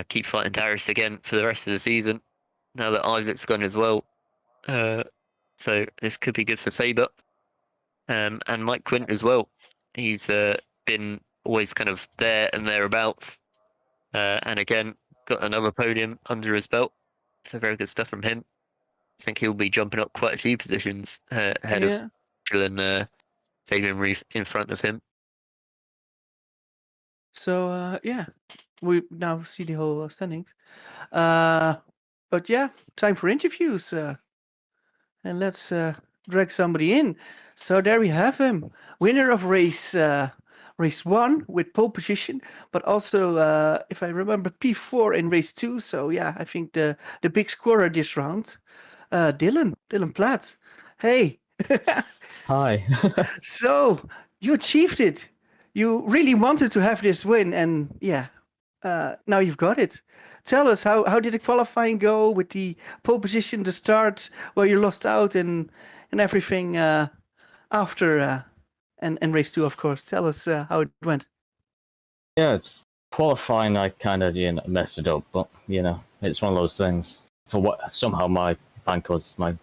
keep fighting Darius again for the rest of the season. Now that Isaac's gone as well, so this could be good for Faber, and Mike Quint as well. He's been always kind of there and thereabouts, and again got another podium under his belt. So very good stuff from him. I think he'll be jumping up quite a few positions ahead of Dylan and Fabian Reef in front of him. So we now see the whole standings. But yeah, time for interviews. And let's drag somebody in. So there we have him, winner of race 1 with pole position, but also, if I remember, P4 in race 2. So yeah, I think the big scorer this round, Dylan Platt. Hey. Hi. So you achieved it. You really wanted to have this win, and yeah, now you've got it. Tell us, how did the qualifying go with the pole position, the start where you lost out, and everything after and race 2, of course. Tell us how it went. Yeah, it's qualifying. I kind of messed it up, but it's one of those things. For what somehow my bank was my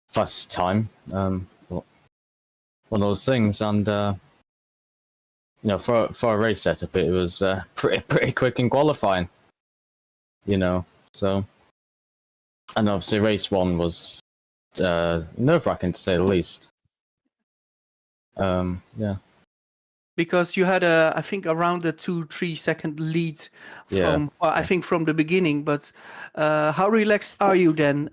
fastest time. But one of those things, and for a race setup, it was pretty quick in qualifying. So, and obviously race 1 was nerve-wracking to say the least. Yeah. Because you had I think around a 2-3 second lead from I think from the beginning. But how relaxed are you then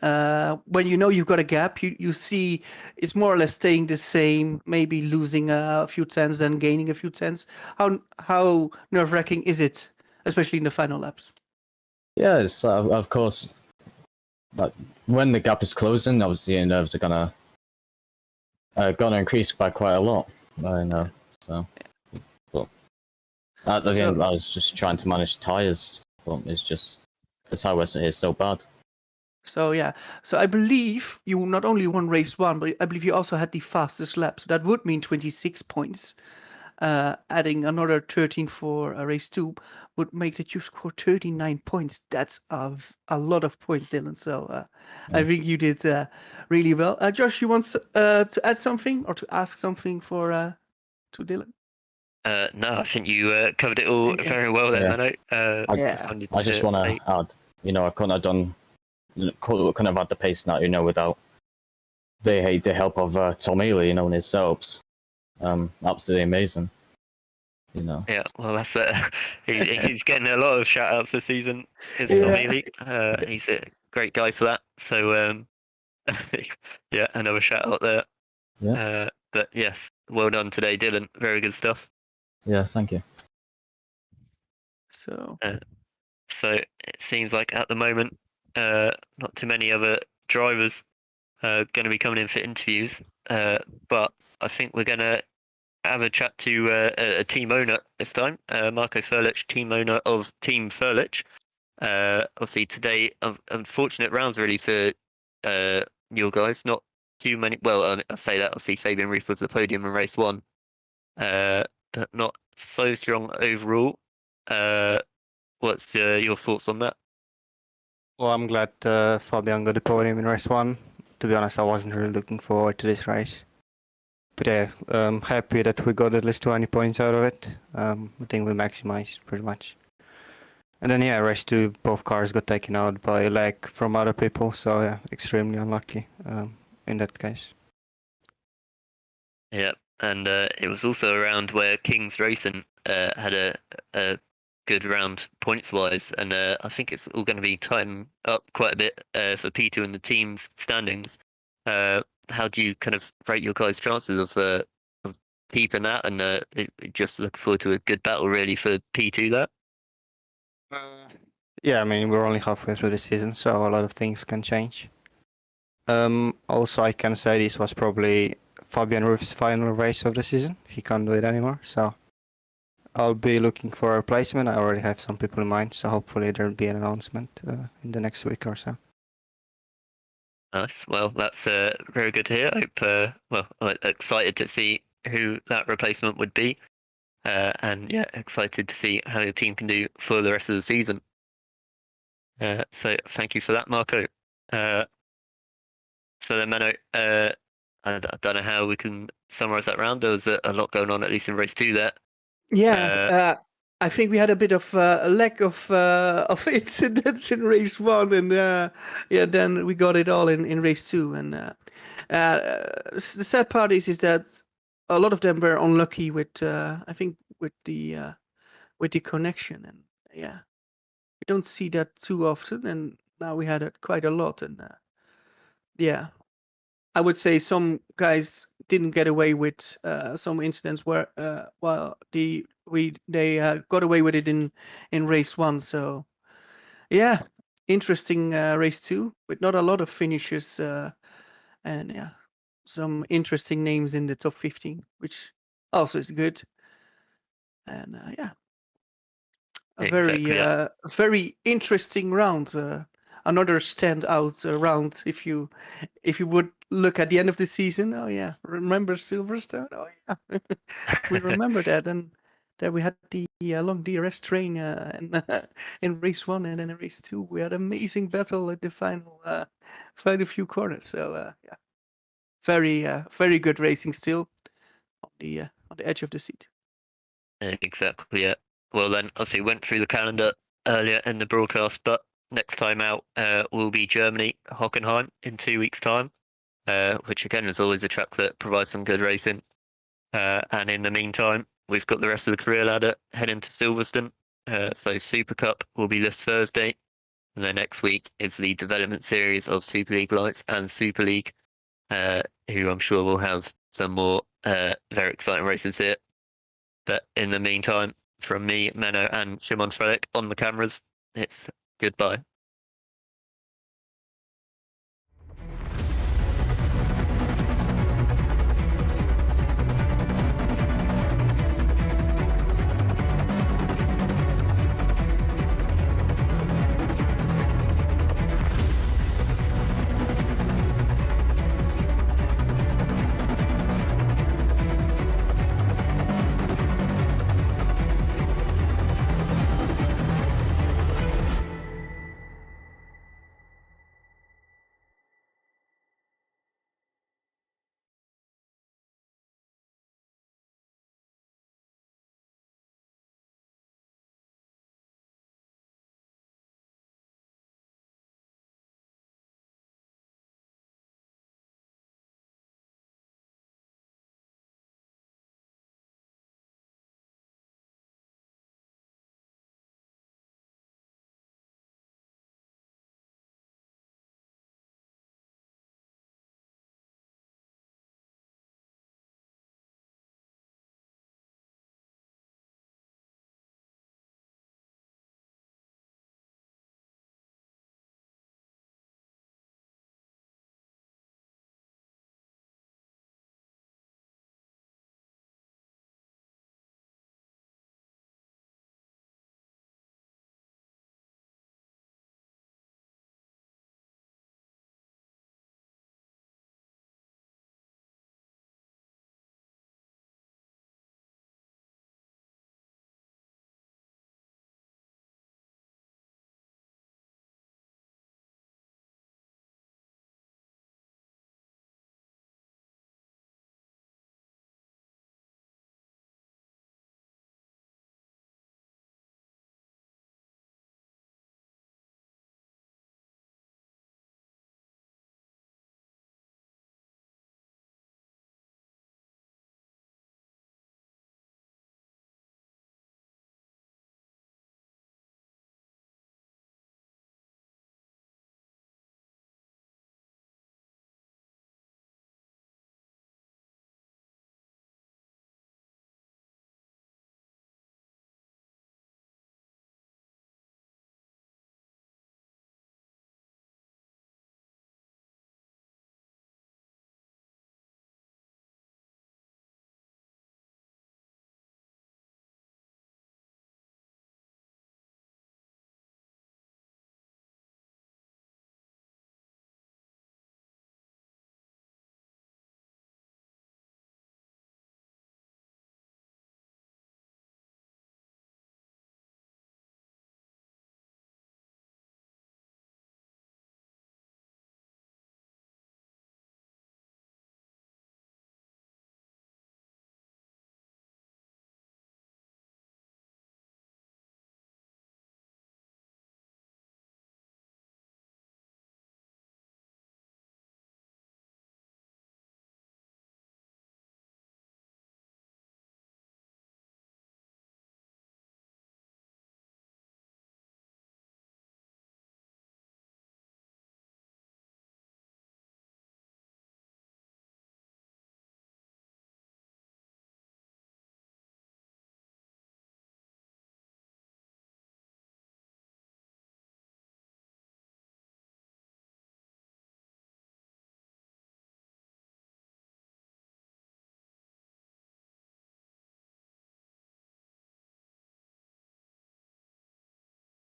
when you've got a gap? You see it's more or less staying the same, maybe losing a few tenths, then gaining a few tenths. How nerve-wracking is it, especially in the final laps? Yeah, it's of course. But when the gap is closing, obviously your nerves are gonna increase by quite a lot. I know. So, but at the end, I was just trying to manage tires. But it's just the tire wear here is so bad. So yeah, so I believe you not only won race 1, but I believe you also had the fastest lap. So that would mean 26 points. Adding another 13 for race 2 would make that you score 39 points. That's a lot of points, Dylan. So I think you did really well. Josh, you want to add something or to ask something to Dylan? No, I think you covered it all very well there, Menno. I just want to add, I couldn't have had the pace now, without the help of Tom Ely, in his setups. Absolutely amazing. Yeah, well, that's he's getting a lot of shout outs this season. Is Tom Ely. He's a great guy for that. So yeah, another shout out there. Yeah. But yes, well done today, Dylan. Very good stuff. Yeah, thank you. So it seems like at the moment, not too many other drivers going to be coming in for interviews. But I think we're going to have a chat to a team owner this time, Marco Frelik, team owner of Team Frelik. Obviously today, unfortunate rounds really for your guys. Not too many. Well, I say that obviously Fabian Reef was the podium in race 1, but not so strong overall. What's your thoughts on that? Well, I'm glad Fabian got the podium in race 1. To be honest, I wasn't really looking forward to this race. But yeah, I'm happy that we got at least 20 points out of it. I think we maximized pretty much. And then yeah, race 2, both cars got taken out by a lag from other people. So yeah, extremely unlucky in that case. Yeah, and it was also a round where King's Racing had a good round points wise, and I think it's all going to be tightened up quite a bit for P2 and the team's standings. How do you kind of rate your guys' chances of keeping that, and just looking forward to a good battle really for P2 there? Yeah, I mean, we're only halfway through the season, so a lot of things can change. Also, I can say this was probably Fabian Roof's final race of the season. He can't do it anymore, so I'll be looking for a replacement. I already have some people in mind, so hopefully there'll be an announcement in the next week or so. Nice. Well, that's very good to hear. I'm excited to see who that replacement would be, and yeah, excited to see how your team can do for the rest of the season. So thank you for that, Marco. Uh, so then, Menno, I don't know how we can summarize that round. There was a lot going on, at least in race 2 there. Yeah, I think we had a bit of a lack of incidents in race 1, and yeah, then we got it all in race 2. And the sad part is that a lot of them were unlucky with I think with the connection, and yeah, we don't see that too often, and now we had it quite a lot, and yeah, I would say some guys didn't get away with some incidents where while they got away with it in race 1. So yeah, interesting race 2 with not a lot of finishes, and yeah, some interesting names in the top 15, which also is good. And yeah, a Exactly, yeah. very interesting round. Another standout round if you would look at the end of the season. Oh yeah, remember Silverstone? Oh yeah, we remember that. And there we had the long DRS train in race 1, and then in race 2 we had amazing battle at the final few corners. So yeah, very good racing still on the edge of the seat. Exactly, yeah. Well, then, obviously, went through the calendar earlier in the broadcast, but next time out will be Germany, Hockenheim, in 2 weeks' time, which again is always a track that provides some good racing. And in the meantime, we've got the rest of the career ladder heading to Silverstone. So Super Cup will be this Thursday, and then next week is the development series of Super League Lights and Super League, who I'm sure will have some more very exciting races here. But in the meantime, from me, Menno, and Szymon Frelik on the cameras, it's goodbye.